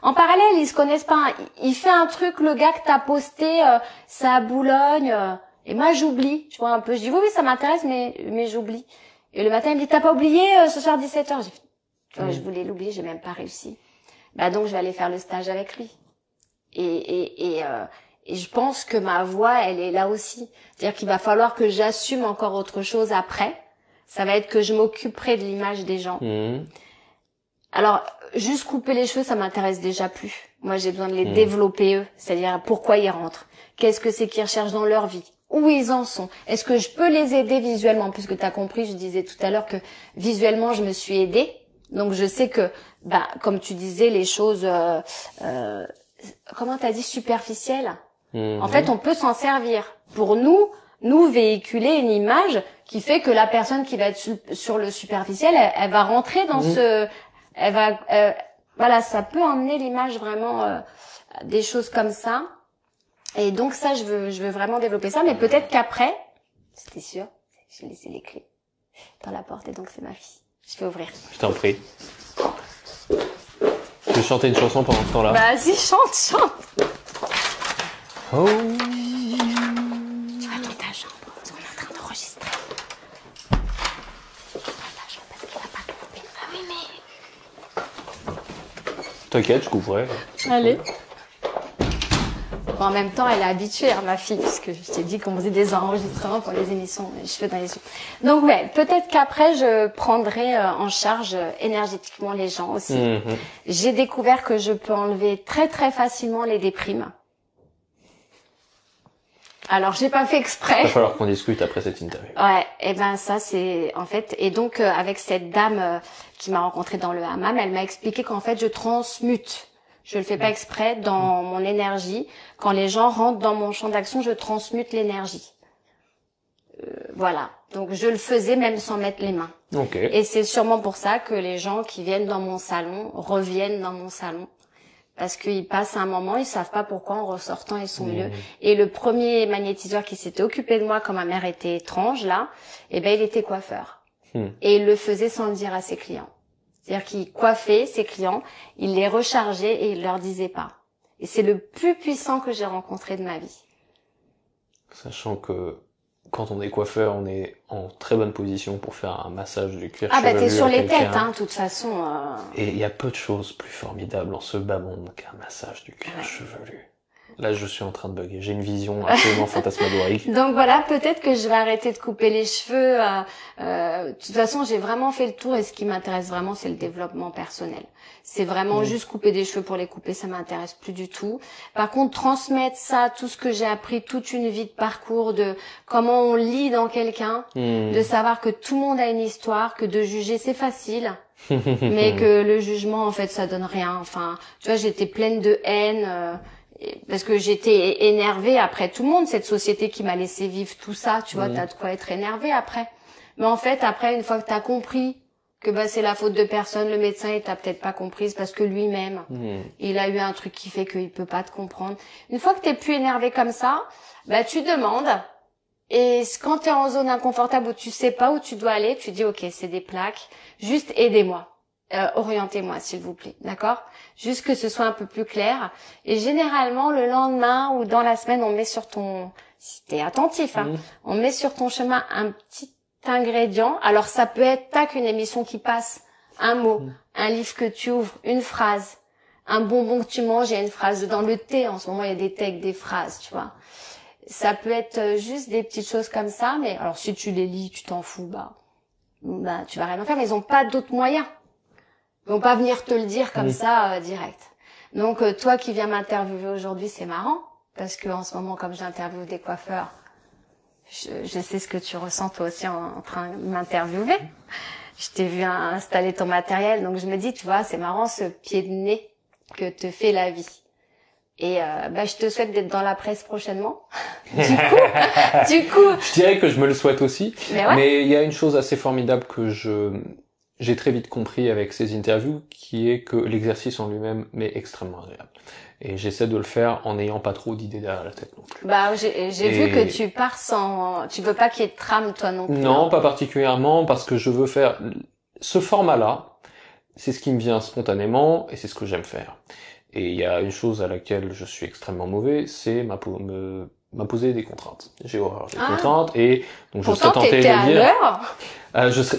en parallèle ils se connaissent pas, hein. Il fait un truc, le gars que t'as posté, c'est à Boulogne, et moi j'oublie, tu vois un peu. Je dis oui ça m'intéresse, mais j'oublie. Et le matin il me dit t'as pas oublié ce soir 17h. Je voulais l'oublier, j'ai même pas réussi. Donc je vais aller faire le stage avec lui. Et je pense que ma voix, elle est là aussi. C'est-à-dire qu'il va falloir que j'assume encore autre chose après. Ça va être que je m'occuperai de l'image des gens. Alors, juste couper les cheveux, ça m'intéresse déjà plus. Moi, j'ai besoin de les développer eux. C'est-à-dire pourquoi ils rentrent. Qu'est-ce que c'est qu'ils recherchent dans leur vie. Où ils en sont. Est-ce que je peux les aider visuellement? Puisque tu as compris, je disais tout à l'heure que visuellement, je me suis aidée. Donc je sais que, comme tu disais, les choses, comment t'as dit, superficielles. En fait, on peut s'en servir pour nous véhiculer une image qui fait que la personne qui va être sur le superficiel, elle va rentrer dans ça peut emmener l'image vraiment des choses comme ça. Et donc ça, je veux vraiment développer ça, mais peut-être qu'après, c'était sûr, j'ai laissé les clés dans la porte et donc c'est ma fille. Je vais ouvrir. Je t'en prie. Tu veux chanter une chanson pendant ce temps-là? Vas-y, chante. Oh. Tu vas dans ta chambre, parce qu'on est en train d'enregistrer. Dans ta chambre, parce qu'il va pas couper. Ah oui, mais... T'inquiète, je couvrais. Allez. En même temps, elle est habituée, ma fille, puisque je t'ai dit qu'on faisait des enregistrements pour les émissions, les cheveux dans les yeux. Donc ouais, peut-être qu'après, je prendrai en charge énergétiquement les gens aussi. J'ai découvert que je peux enlever très très facilement les déprimes. Alors, j'ai pas fait exprès. Il va falloir qu'on discute après cette interview. Ouais, et ça c'est en fait, et donc avec cette dame qui m'a rencontrée dans le hammam, elle m'a expliqué qu'en fait je transmute. Je le fais pas exprès dans mon énergie. Quand les gens rentrent dans mon champ d'action, je transmute l'énergie. Voilà. Donc je le faisais même sans mettre les mains. Okay. Et c'est sûrement pour ça que les gens qui viennent dans mon salon reviennent dans mon salon. Parce qu'ils passent un moment, ils savent pas pourquoi, en ressortant, ils sont mieux. Et le premier magnétiseur qui s'était occupé de moi quand ma mère était étrange, là, il était coiffeur. Et il le faisait sans le dire à ses clients. C'est-à-dire qu'il coiffait ses clients, il les rechargeait et il leur disait pas. Et c'est le plus puissant que j'ai rencontré de ma vie. Sachant que quand on est coiffeur, on est en très bonne position pour faire un massage du cuir chevelu. T'es sur les têtes, de toute façon. Et il y a peu de choses plus formidables en ce bas monde qu'un massage du cuir chevelu. Là, je suis en train de bugger. J'ai une vision absolument fantasmagorique. Donc voilà, peut-être que je vais arrêter de couper les cheveux. De toute façon, j'ai vraiment fait le tour et ce qui m'intéresse vraiment, c'est le développement personnel. C'est vraiment juste couper des cheveux pour les couper, ça m'intéresse plus du tout. Par contre, transmettre ça, tout ce que j'ai appris, toute une vie de parcours, de comment on lit dans quelqu'un, de savoir que tout le monde a une histoire, que de juger c'est facile. Mais que le jugement, en fait, ça donne rien. Enfin, tu vois, j'étais pleine de haine. Parce que j'étais énervée après tout le monde, cette société qui m'a laissé vivre tout ça, tu vois, t'as de quoi être énervée après. Mais en fait, après, une fois que t'as compris que bah c'est la faute de personne, le médecin il t'a peut-être pas comprise parce que lui-même, il a eu un truc qui fait qu'il peut pas te comprendre. Une fois que t'es plus énervé comme ça, bah tu demandes. Et quand t'es en zone inconfortable où tu sais pas où tu dois aller, tu dis ok, c'est des plaques, juste aidez-moi. Orientez-moi s'il vous plaît, d'accord? Juste que ce soit un peu plus clair. Et généralement, le lendemain ou dans la semaine, on met sur ton... Si t'es attentif, hein, on met sur ton chemin un petit ingrédient. Alors, ça peut être, tac, une émission qui passe, un mot, un livre que tu ouvres, une phrase, un bonbon que tu manges, il y a une phrase. Dans le thé, en ce moment, il y a des thés avec des phrases, tu vois. Ça peut être juste des petites choses comme ça. Mais alors, si tu les lis, tu t'en fous, bah, tu vas rien en faire. Mais ils ont pas d'autres moyens. Ils vont pas venir te le dire comme ça direct. Donc toi qui viens m'interviewer aujourd'hui, c'est marrant parce que en ce moment, comme j'interviewe des coiffeurs, je sais ce que tu ressens toi aussi en train de m'interviewer. Je t'ai vu installer ton matériel, donc je me dis, tu vois, c'est marrant ce pied de nez que te fait la vie. Et je te souhaite d'être dans la presse prochainement. Du coup, je dirais que je me le souhaite aussi. Mais Mais il y a une chose assez formidable que j'ai très vite compris avec ces interviews, qui est que l'exercice en lui-même m'est extrêmement agréable. Et j'essaie de le faire en n'ayant pas trop d'idées derrière la tête non plus. Bah, j'ai vu que tu pars tu veux pas qu'il y ait de trame, toi non plus. Non, pas particulièrement, parce que je veux faire ce format-là. C'est ce qui me vient spontanément, et c'est ce que j'aime faire. Et il y a une chose à laquelle je suis extrêmement mauvais, c'est m'imposer des contraintes. J'ai horreur des contraintes, et donc je serais tenté de dire... à l'heure.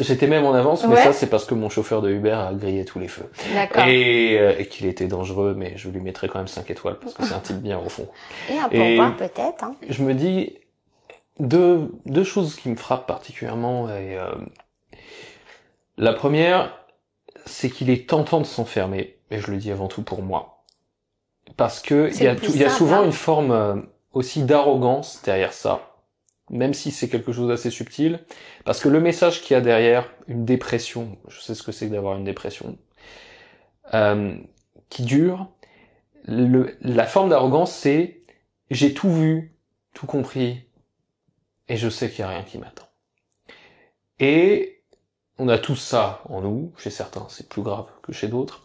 J'étais même en avance, mais ça c'est parce que mon chauffeur de Uber a grillé tous les feux. D'accord. Et qu'il était dangereux, mais je lui mettrais quand même 5 étoiles, parce que c'est un type bien au fond. Et un pourboire peut-être. Hein. Je me dis, deux choses qui me frappent particulièrement, et la première, c'est qu'il est tentant de s'enfermer, et je le dis avant tout pour moi. Parce que il y a souvent une forme aussi d'arrogance derrière ça, même si c'est quelque chose d'assez subtil, parce que le message qu'il y a derrière une dépression, je sais ce que c'est que d'avoir une dépression, qui dure, la forme d'arrogance c'est j'ai tout vu, tout compris, et je sais qu'il y a rien qui m'attend. Et on a tous ça en nous, chez certains c'est plus grave que chez d'autres.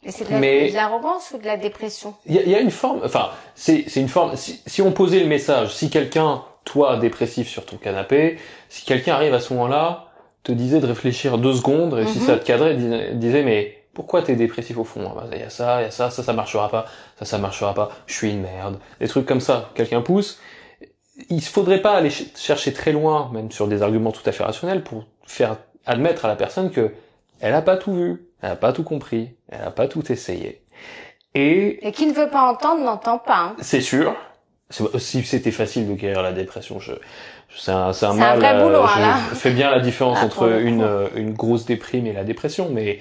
Et c'est de l'arrogance ou de la dépression? Il y a une forme, enfin, c'est une forme, si on posait le message, si quelqu'un, toi, dépressif sur ton canapé, si quelqu'un arrive à ce moment-là, te disait de réfléchir 2 secondes, et si ça te cadrait, disait, mais pourquoi t'es dépressif au fond? Ah bah, il y a ça marchera pas, ça marchera pas, je suis une merde. Des trucs comme ça, quelqu'un pousse. Il faudrait pas aller chercher très loin, même sur des arguments tout à fait rationnels, pour faire admettre à la personne que elle a pas tout vu, elle a pas tout compris, elle a pas tout essayé. Et qui ne veut pas entendre n'entend pas. Hein. C'est sûr. Si c'était facile de guérir la dépression, c'est un mal. Vrai boulot, je fais bien la différence entre une grosse déprime et la dépression, mais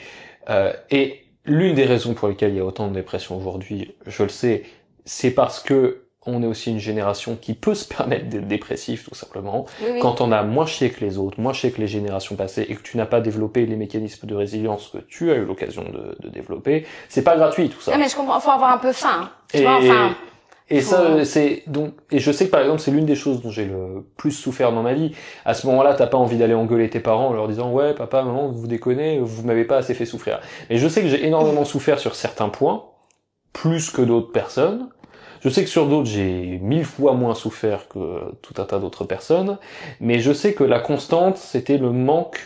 et l'une des raisons pour lesquelles il y a autant de dépression aujourd'hui, je le sais, c'est parce que on est aussi une génération qui peut se permettre d'être dépressif, tout simplement. Oui. Quand on a moins chié que les autres, moins chié que les générations passées, et que tu n'as pas développé les mécanismes de résilience que tu as eu l'occasion de développer, c'est pas gratuit, tout ça. Non, mais je comprends, faut avoir un peu faim. Et ça, c'est donc, et je sais que par exemple, c'est l'une des choses dont j'ai le plus souffert dans ma vie. À ce moment-là, t'as pas envie d'aller engueuler tes parents en leur disant, ouais, papa, maman, vous déconnez, vous m'avez pas assez fait souffrir. Mais je sais que j'ai énormément souffert sur certains points, plus que d'autres personnes. Je sais que sur d'autres, j'ai 1000 fois moins souffert que tout un tas d'autres personnes. Mais je sais que la constante, c'était le manque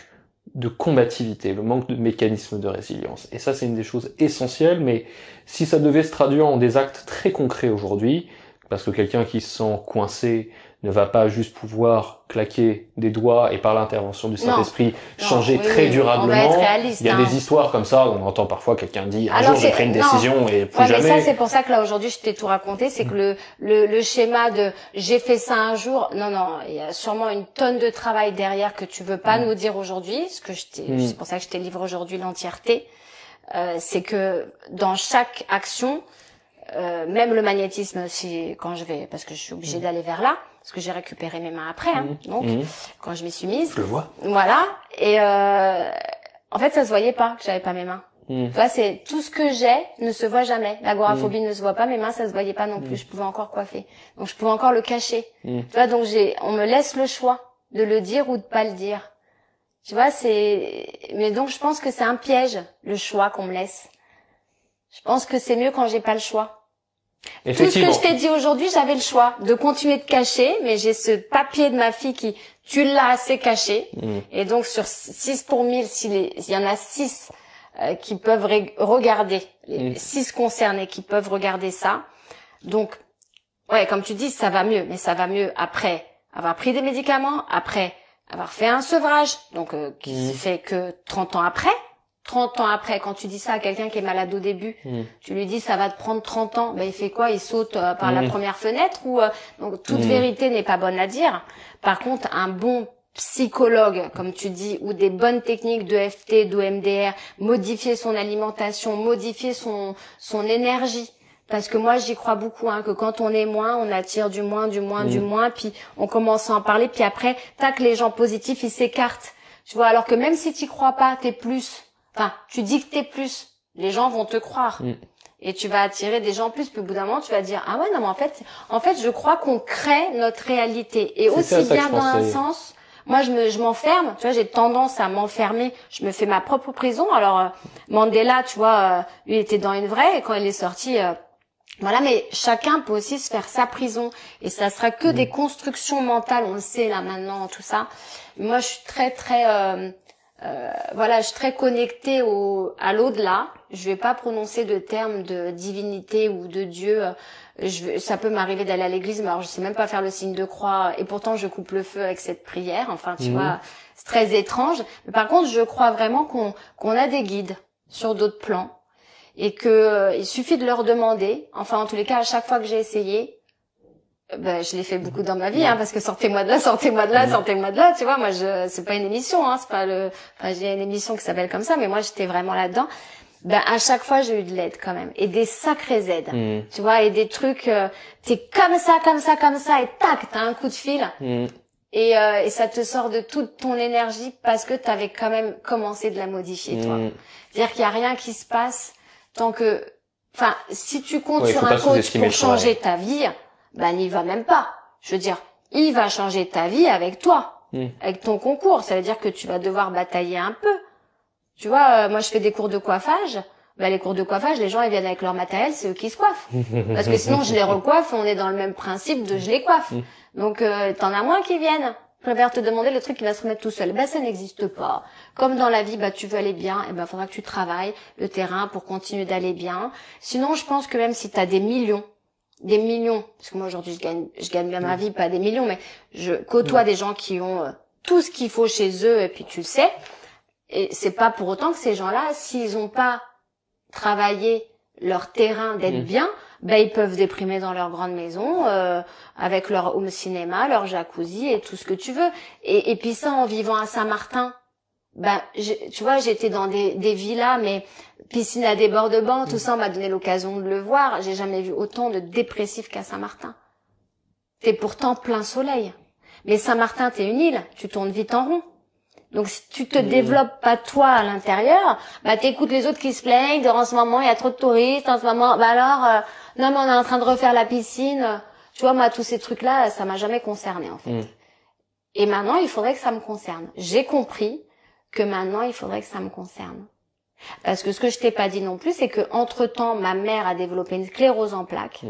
de combativité, le manque de mécanisme de résilience. Et ça, c'est une des choses essentielles, mais si ça devait se traduire en des actes très concrets aujourd'hui, parce que quelqu'un qui se sent coincé ne va pas juste pouvoir claquer des doigts et par l'intervention du Saint-Esprit changer très durablement. On va être réaliste, il y a des histoires comme ça, on entend parfois quelqu'un dire un jour j'ai pris une décision et plus jamais. Mais ça c'est pour ça que là aujourd'hui je t'ai tout raconté, c'est que le schéma de j'ai fait ça un jour, non, il y a sûrement une tonne de travail derrière que tu veux pas nous dire aujourd'hui, c'est pour ça que je t'ai livré aujourd'hui l'entièreté. C'est que dans chaque action, même le magnétisme aussi, quand je vais, parce que je suis obligée d'aller vers là, parce que j'ai récupéré mes mains après, donc quand je m'y suis mise. Je le vois. Voilà. Et en fait, ça se voyait pas que j'avais pas mes mains. Tu vois, c'est tout ce que j'ai ne se voit jamais. L'agoraphobie ne se voit pas, mes mains ça se voyait pas non plus. Je pouvais encore coiffer, donc je pouvais encore le cacher. Tu vois, donc on me laisse le choix de le dire ou de pas le dire. Tu vois, mais donc je pense que c'est un piège le choix qu'on me laisse. Je pense que c'est mieux quand j'ai pas le choix. Tout ce que je t'ai dit aujourd'hui, j'avais le choix de continuer de cacher, mais j'ai ce papier de ma fille qui, tu l'as assez caché. Et donc, sur 6 pour 1000, s'il y en a 6 qui peuvent regarder, les 6 concernés qui peuvent regarder ça. Donc, ouais, comme tu dis, ça va mieux, mais ça va mieux après avoir pris des médicaments, après avoir fait un sevrage, donc qui se fait que 30 ans après. 30 ans après, quand tu dis ça à quelqu'un qui est malade au début, tu lui dis ça va te prendre 30 ans, ben il fait quoi? Il saute par la première fenêtre ou donc toute vérité n'est pas bonne à dire. Par contre, un bon psychologue, comme tu dis, ou des bonnes techniques de FT, d'OMDR, modifier son alimentation, modifier son énergie. Parce que moi, j'y crois beaucoup, que quand on est moins, on attire du moins, puis on commence à en parler, puis après, tac, les gens positifs, ils s'écartent. Tu vois, alors que même si t'y crois pas, t'es plus. Enfin, tu dis que t'es plus, les gens vont te croire. Et tu vas attirer des gens plus, puis au bout d'un moment, tu vas dire, ah ouais, non, mais en fait, je crois qu'on crée notre réalité. Et aussi bien dans un sens, moi, je m'enferme, tu vois, j'ai tendance à m'enfermer, je me fais ma propre prison. Alors, Mandela, tu vois, lui, il était dans une vraie, et quand il est sorti, voilà, mais chacun peut aussi se faire sa prison. Et ça sera que des constructions mentales, on le sait là maintenant, tout ça. Moi, je suis très, je suis très connectée à l'au-delà. Je vais pas prononcer de termes de divinité ou de Dieu. Ça peut m'arriver d'aller à l'église, mais alors je sais même pas faire le signe de croix. Et pourtant, je coupe le feu avec cette prière. Enfin, tu vois, c'est très étrange. Mais par contre, je crois vraiment qu'on a des guides sur d'autres plans et que il suffit de leur demander. Enfin, en tous les cas, à chaque fois que j'ai essayé, je l'ai fait beaucoup dans ma vie, parce que sortez-moi de là, tu vois, moi c'est pas une émission, c'est pas j'ai une émission qui s'appelle comme ça, mais moi j'étais vraiment là-dedans. À chaque fois j'ai eu de l'aide quand même, et des sacrées aides, tu vois, et des trucs, t'es comme ça, et tac, t'as un coup de fil, et ça te sort de toute ton énergie parce que t'avais quand même commencé de la modifier, toi. C'est-à-dire qu'il y a rien qui se passe tant que, si tu comptes sur un coach pour changer ta vie, n'y va même pas. Je veux dire, il va changer ta vie avec toi, avec ton concours. Ça veut dire que tu vas devoir batailler un peu. Tu vois, moi je fais des cours de coiffage. Les cours de coiffage, les gens ils viennent avec leur matériel, c'est eux qui se coiffent. Parce que sinon je les recoiffe, on est dans le même principe de je les coiffe. Donc t'en as moins qui viennent. Je préfère te demander le truc qui va se remettre tout seul. Ça n'existe pas. Comme dans la vie, tu veux aller bien, faudra que tu travailles le terrain pour continuer d'aller bien. Sinon, je pense que même si t'as des millions, parce que moi aujourd'hui je gagne bien ma vie, pas des millions, mais je côtoie des gens qui ont tout ce qu'il faut chez eux, et puis tu le sais, et c'est pas pour autant que ces gens-là, s'ils ont pas travaillé leur terrain d'être bien, ils peuvent déprimer dans leur grande maison, avec leur home cinéma, leur jacuzzi et tout ce que tu veux, et puis ça en vivant à Saint-Martin. Tu vois, j'étais dans des villas, mais piscine à débordement, tout ça, on m'a donné l'occasion de le voir. J'ai jamais vu autant de dépressifs qu'à Saint-Martin. T'es pourtant plein soleil. Mais Saint-Martin, t'es une île, tu tournes vite en rond. Donc si tu te développes pas toi à l'intérieur, t'écoutes les autres qui se plaignent, en ce moment il y a trop de touristes, en ce moment, non mais on est en train de refaire la piscine. Tu vois, moi tous ces trucs-là, ça m'a jamais concerné en fait. Et maintenant, il faudrait que ça me concerne. J'ai compris que maintenant, il faudrait que ça me concerne. Parce que ce que je t'ai pas dit non plus, c'est que entre-temps, ma mère a développé une sclérose en plaques,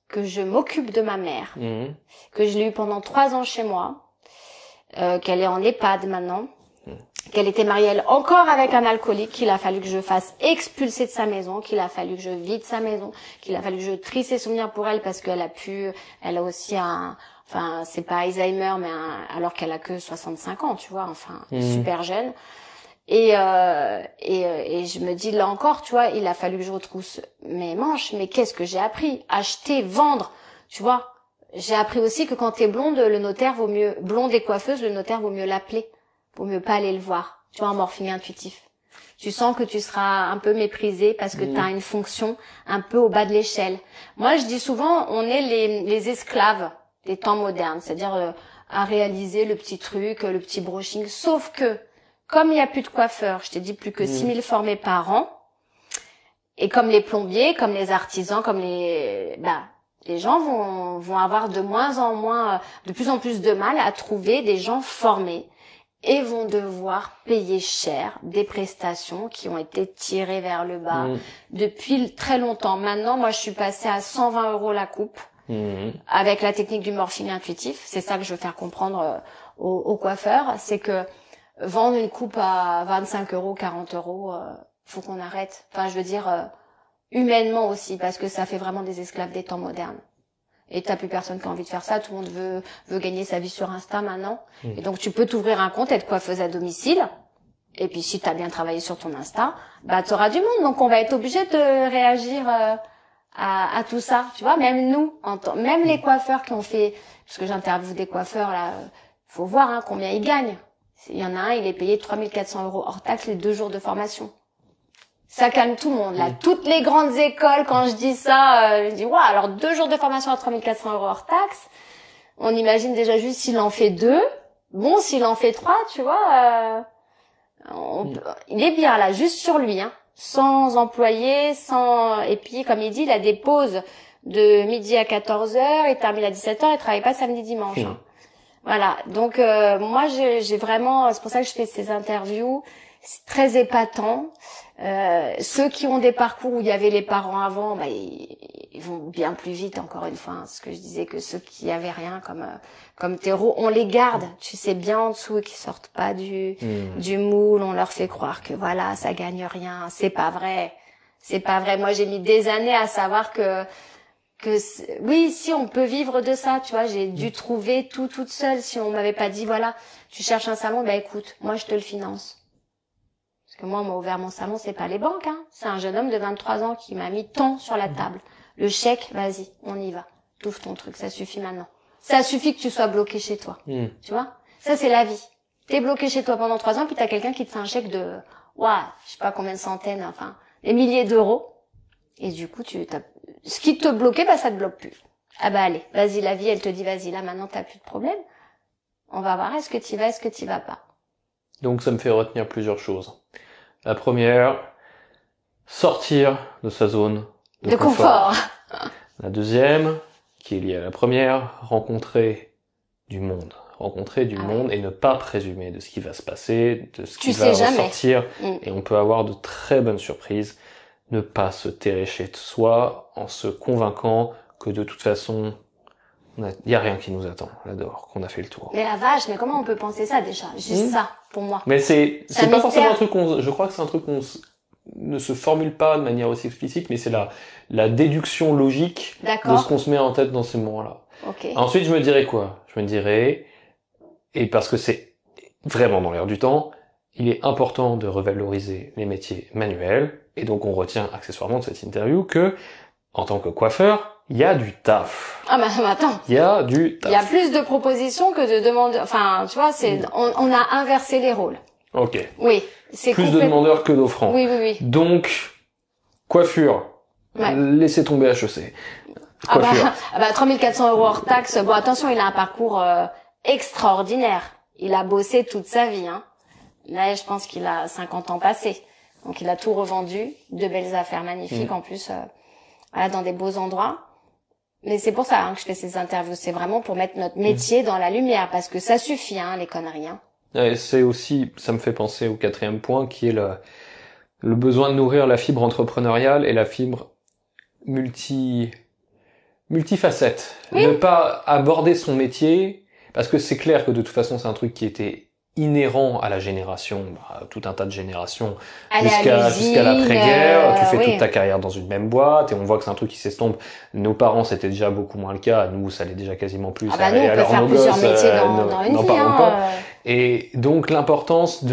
que je m'occupe de ma mère, que je l'ai eu pendant 3 ans chez moi, qu'elle est en EHPAD maintenant, qu'elle était mariée elle encore avec un alcoolique, qu'il a fallu que je fasse expulser de sa maison, qu'il a fallu que je vide sa maison, qu'il a fallu que je trie ses souvenirs pour elle parce qu'elle elle a aussi enfin c'est pas Alzheimer mais alors qu'elle a que 65 ans, tu vois, enfin super jeune. Et je me dis là encore, tu vois, il a fallu que je retrousse mes manches, mais qu'est-ce que j'ai appris? Acheter, vendre, tu vois. J'ai appris aussi que quand t'es blonde, le notaire vaut mieux, blonde et coiffeuse, le notaire vaut mieux l'appeler. Vaut mieux pas aller le voir. Tu vois, en morphine intuitif. Tu sens que tu seras un peu méprisé parce que t'as une fonction un peu au bas de l'échelle. Moi, je dis souvent, on est les esclaves des temps modernes. C'est-à-dire, à réaliser le petit truc, le petit brushing. Sauf que, comme il y a plus de coiffeurs, je t'ai dit plus que 6000 formés par an, et comme les plombiers, comme les artisans, comme les gens vont avoir de moins en moins, de plus en plus de mal à trouver des gens formés et vont devoir payer cher des prestations qui ont été tirées vers le bas depuis très longtemps. Maintenant, moi, je suis passée à 120 € la coupe avec la technique du morphine intuitif. C'est ça que je veux faire comprendre aux coiffeurs, c'est que vendre une coupe à 25 €, 40 €, faut qu'on arrête. Enfin, je veux dire, humainement aussi, parce que ça fait vraiment des esclaves des temps modernes. Et t'as plus personne qui a envie de faire ça, tout le monde veut gagner sa vie sur Insta maintenant. Et donc tu peux t'ouvrir un compte, être coiffeuse à domicile. Et puis si t'as bien travaillé sur ton Insta, t'auras du monde. Donc on va être obligé de réagir à tout ça. Tu vois, même nous, même les coiffeurs qui ont fait, parce que j'interviewe des coiffeurs là, faut voir combien ils gagnent. Il y en a un, il est payé 3400 € hors taxe les 2 jours de formation. Ça calme tout le monde, là. Toutes les grandes écoles, quand je dis ça, je dis, waouh, alors 2 jours de formation à 3400 € hors taxe. On imagine déjà juste s'il en fait 2. Bon, s'il en fait 3, tu vois, il est bien, là, juste sur lui, Sans employé, et puis, comme il dit, il a des pauses de midi à 14h, il termine à 17h, il travaille pas samedi, dimanche, Voilà. Donc, moi, j'ai vraiment, c'est pour ça que je fais ces interviews. C'est très épatant. Ceux qui ont des parcours où il y avait les parents avant, ils vont bien plus vite, encore une fois. Ce que je disais, que ceux qui avaient rien comme terreau, on les garde, tu sais, bien en dessous, qui sortent pas du moule. On leur fait croire que voilà, ça gagne rien. C'est pas vrai. C'est pas vrai. Moi, j'ai mis des années à savoir que oui, si on peut vivre de ça, tu vois, j'ai dû trouver tout toute seule. Si on m'avait pas dit voilà, tu cherches un salon, écoute, moi je te le finance. Parce que moi, on m'a ouvert mon salon, c'est pas les banques, C'est un jeune homme de 23 ans qui m'a mis tant sur la table. Le chèque, vas-y, on y va. T'ouvres ton truc, ça suffit maintenant. Ça suffit que tu sois bloqué chez toi. Tu vois? Ça, c'est la vie. T'es bloqué chez toi pendant 3 ans, puis t'as quelqu'un qui te fait un chèque de, je sais pas combien de centaines, enfin, des milliers d'euros. Et du coup, ce qui te bloquait, ça te bloque plus. Allez, vas-y, la vie, elle te dit, vas-y, là, maintenant, t'as plus de problème. On va voir, est-ce que t'y vas, est-ce que t'y vas pas. Donc, ça me fait retenir plusieurs choses. La première, sortir de sa zone de confort. La deuxième, qui est liée à la première, rencontrer du monde. Rencontrer du monde et ne pas présumer de ce qui va se passer, de ce qui va ressortir. Et on peut avoir de très bonnes surprises. Ne pas se terrer chez soi en se convainquant que de toute façon, il y a rien qui nous attend là-dehors, qu'on a fait le tour. Mais la vache, mais comment on peut penser ça déjà? Juste ça, pour moi. Mais c'est pas forcément un truc je crois que c'est un truc qu'on ne se formule pas de manière aussi explicite, mais c'est la déduction logique de ce qu'on se met en tête dans ces moments-là. Okay. Ensuite, je me dirais quoi? Je me dirais, et parce que c'est vraiment dans l'air du temps, il est important de revaloriser les métiers manuels, et donc on retient accessoirement de cette interview que, en tant que coiffeur, il y a du taf. Ah attends. Il y a du taf. Il y a plus de propositions que de demandes. Enfin, tu vois, on a inversé les rôles. Ok. Oui, c'est plus de demandeurs que d'offrants. Oui. Donc, coiffure. Laissez tomber HEC. Coiffure. 3400 € hors taxe. Bon, attention, il a un parcours extraordinaire. Il a bossé toute sa vie. Là, je pense qu'il a 50 ans passés. Donc, il a tout revendu. De belles affaires magnifiques en plus, dans des beaux endroits. Mais c'est pour ça que je fais ces interviews. C'est vraiment pour mettre notre métier dans la lumière, parce que ça suffit, les conneries. Et c'est aussi, ça me fait penser au 4e point, qui est le besoin de nourrir la fibre entrepreneuriale et la fibre multifacette. Oui. Ne pas aborder son métier, parce que c'est clair que de toute façon c'est un truc qui était inhérent à la génération, tout un tas de générations, Aller à jusqu'à l'usine, l'après-guerre. Tu fais oui. toute ta carrière dans une même boîte, et on voit que c'est un truc qui s'estompe. Nos parents, c'était déjà beaucoup moins le cas. Nous, ça l'est déjà quasiment plus. Ah bah nous, Et on peut alors, faire nos plusieurs gosses, métiers dans une n'en vie. parlons pas. Hein. Et donc, l'importance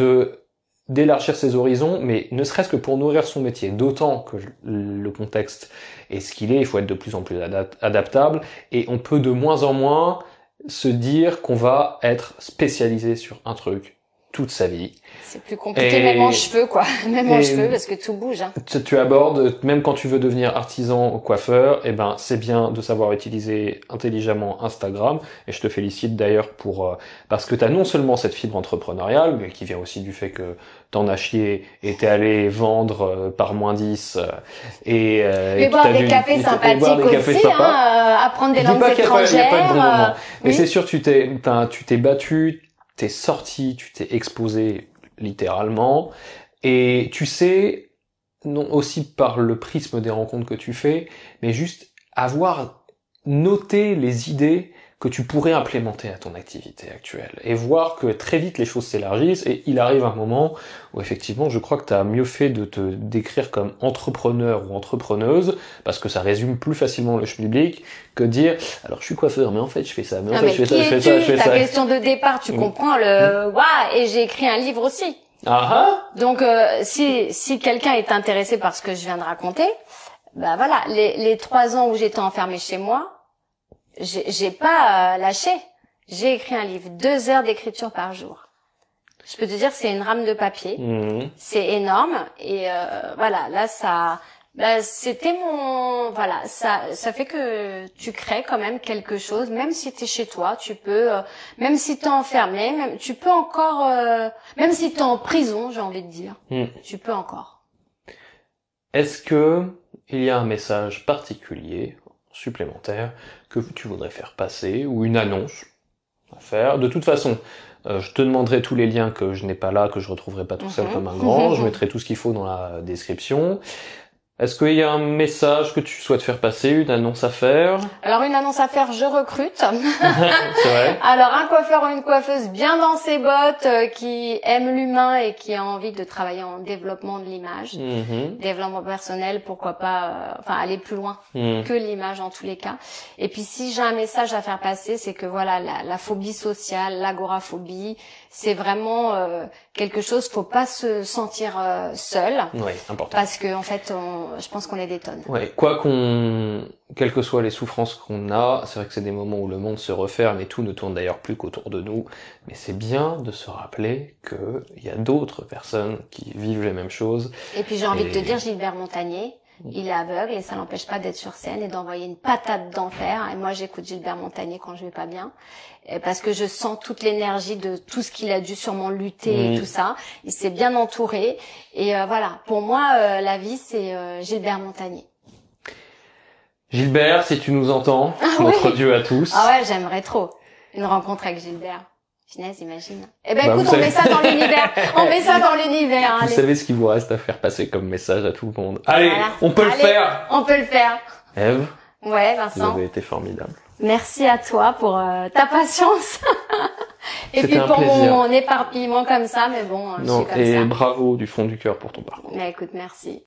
d'élargir ses horizons, mais ne serait-ce que pour nourrir son métier, d'autant que le contexte est ce qu'il est, il faut être de plus en plus adaptable, et on peut de moins en moins se dire qu'on va être spécialisé sur un truc toute sa vie. C'est plus compliqué, même en cheveux, quoi. Même en cheveux, parce que tout bouge. Hein. Tu abordes, même quand tu veux devenir artisan ou coiffeur, c'est bien de savoir utiliser intelligemment Instagram. Et je te félicite d'ailleurs parce que t'as non seulement cette fibre entrepreneuriale, mais qui vient aussi du fait que t'en as chié et t'es allé vendre par -10 et boire des cafés sympathiques aussi, apprendre des langues étrangères. Il y a pas de bon moment. Mais c'est sûr, tu t'es battu, t'es sorti, tu t'es exposé littéralement, et tu sais, non aussi par le prisme des rencontres que tu fais, mais juste avoir noté les idées que tu pourrais implémenter à ton activité actuelle, et voir que très vite les choses s'élargissent, et il arrive un moment où effectivement je crois que tu as mieux fait de te décrire comme entrepreneur ou entrepreneuse, parce que ça résume plus facilement le schmilblick que dire alors je suis coiffeur mais en fait je fais ça, mais en fait je fais ça, je fais ça, je fais ça. Ta question de départ, tu comprends et j'ai écrit un livre aussi. Donc si quelqu'un est intéressé par ce que je viens de raconter, bah voilà, les 3 ans où j'étais enfermée chez moi, j'ai pas lâché. J'ai écrit un livre, 2 heures d'écriture par jour. Je peux te dire, c'est une rame de papier. C'est énorme. Et voilà, là, c'était ça fait que tu crées quand même quelque chose, même si t'es chez toi, tu peux, même si t'es enfermé, tu peux encore, même si t'es en prison, j'ai envie de dire, tu peux encore. Est-ce que il y a un message particulier, supplémentaire, que tu voudrais faire passer, ou une annonce à faire? De toute façon, je te demanderai tous les liens que je n'ai pas là, que je retrouverai pas tout seul comme un grand, je mettrai tout ce qu'il faut dans la description. Est-ce qu'il y a un message que tu souhaites faire passer, une annonce à faire? Alors une annonce à faire, je recrute. C'est vrai. Alors un coiffeur ou une coiffeuse bien dans ses bottes, qui aime l'humain et qui a envie de travailler en développement de l'image, développement personnel, pourquoi pas, aller plus loin que l'image en tous les cas. Et puis si j'ai un message à faire passer, c'est que voilà, la phobie sociale, l'agoraphobie, c'est vraiment quelque chose, faut pas se sentir seul. Oui, important. Parce que en fait, je pense qu'on est des tonnes. Ouais, quelles que soient les souffrances qu'on a, c'est vrai que c'est des moments où le monde se referme et tout ne tourne d'ailleurs plus qu'autour de nous, mais c'est bien de se rappeler que il y a d'autres personnes qui vivent les mêmes choses. Et puis j'ai envie de te dire, Gilbert Montagné, il est aveugle et ça l'empêche pas d'être sur scène et d'envoyer une patate d'enfer. Et moi, j'écoute Gilbert Montagné quand je vais pas bien, parce que je sens toute l'énergie de tout ce qu'il a dû sûrement lutter et tout ça. Il s'est bien entouré. Et voilà, pour moi, la vie, c'est Gilbert Montagné. Gilbert, si tu nous entends, notre Dieu à tous. Ah ouais, j'aimerais trop une rencontre avec Gilbert. Finesse, imagine. Eh ben écoute, on met ça dans l'univers. On met ça dans l'univers. Vous savez ce qu'il vous reste à faire passer comme message à tout le monde. Allez, on peut le faire. On peut le faire. Ève. Ouais, Vincent. Vous avez été formidable. Merci à toi pour ta patience. Et puis pour mon éparpillement comme ça, mais bon, non, et bravo du fond du cœur pour ton parcours. Mais écoute, merci.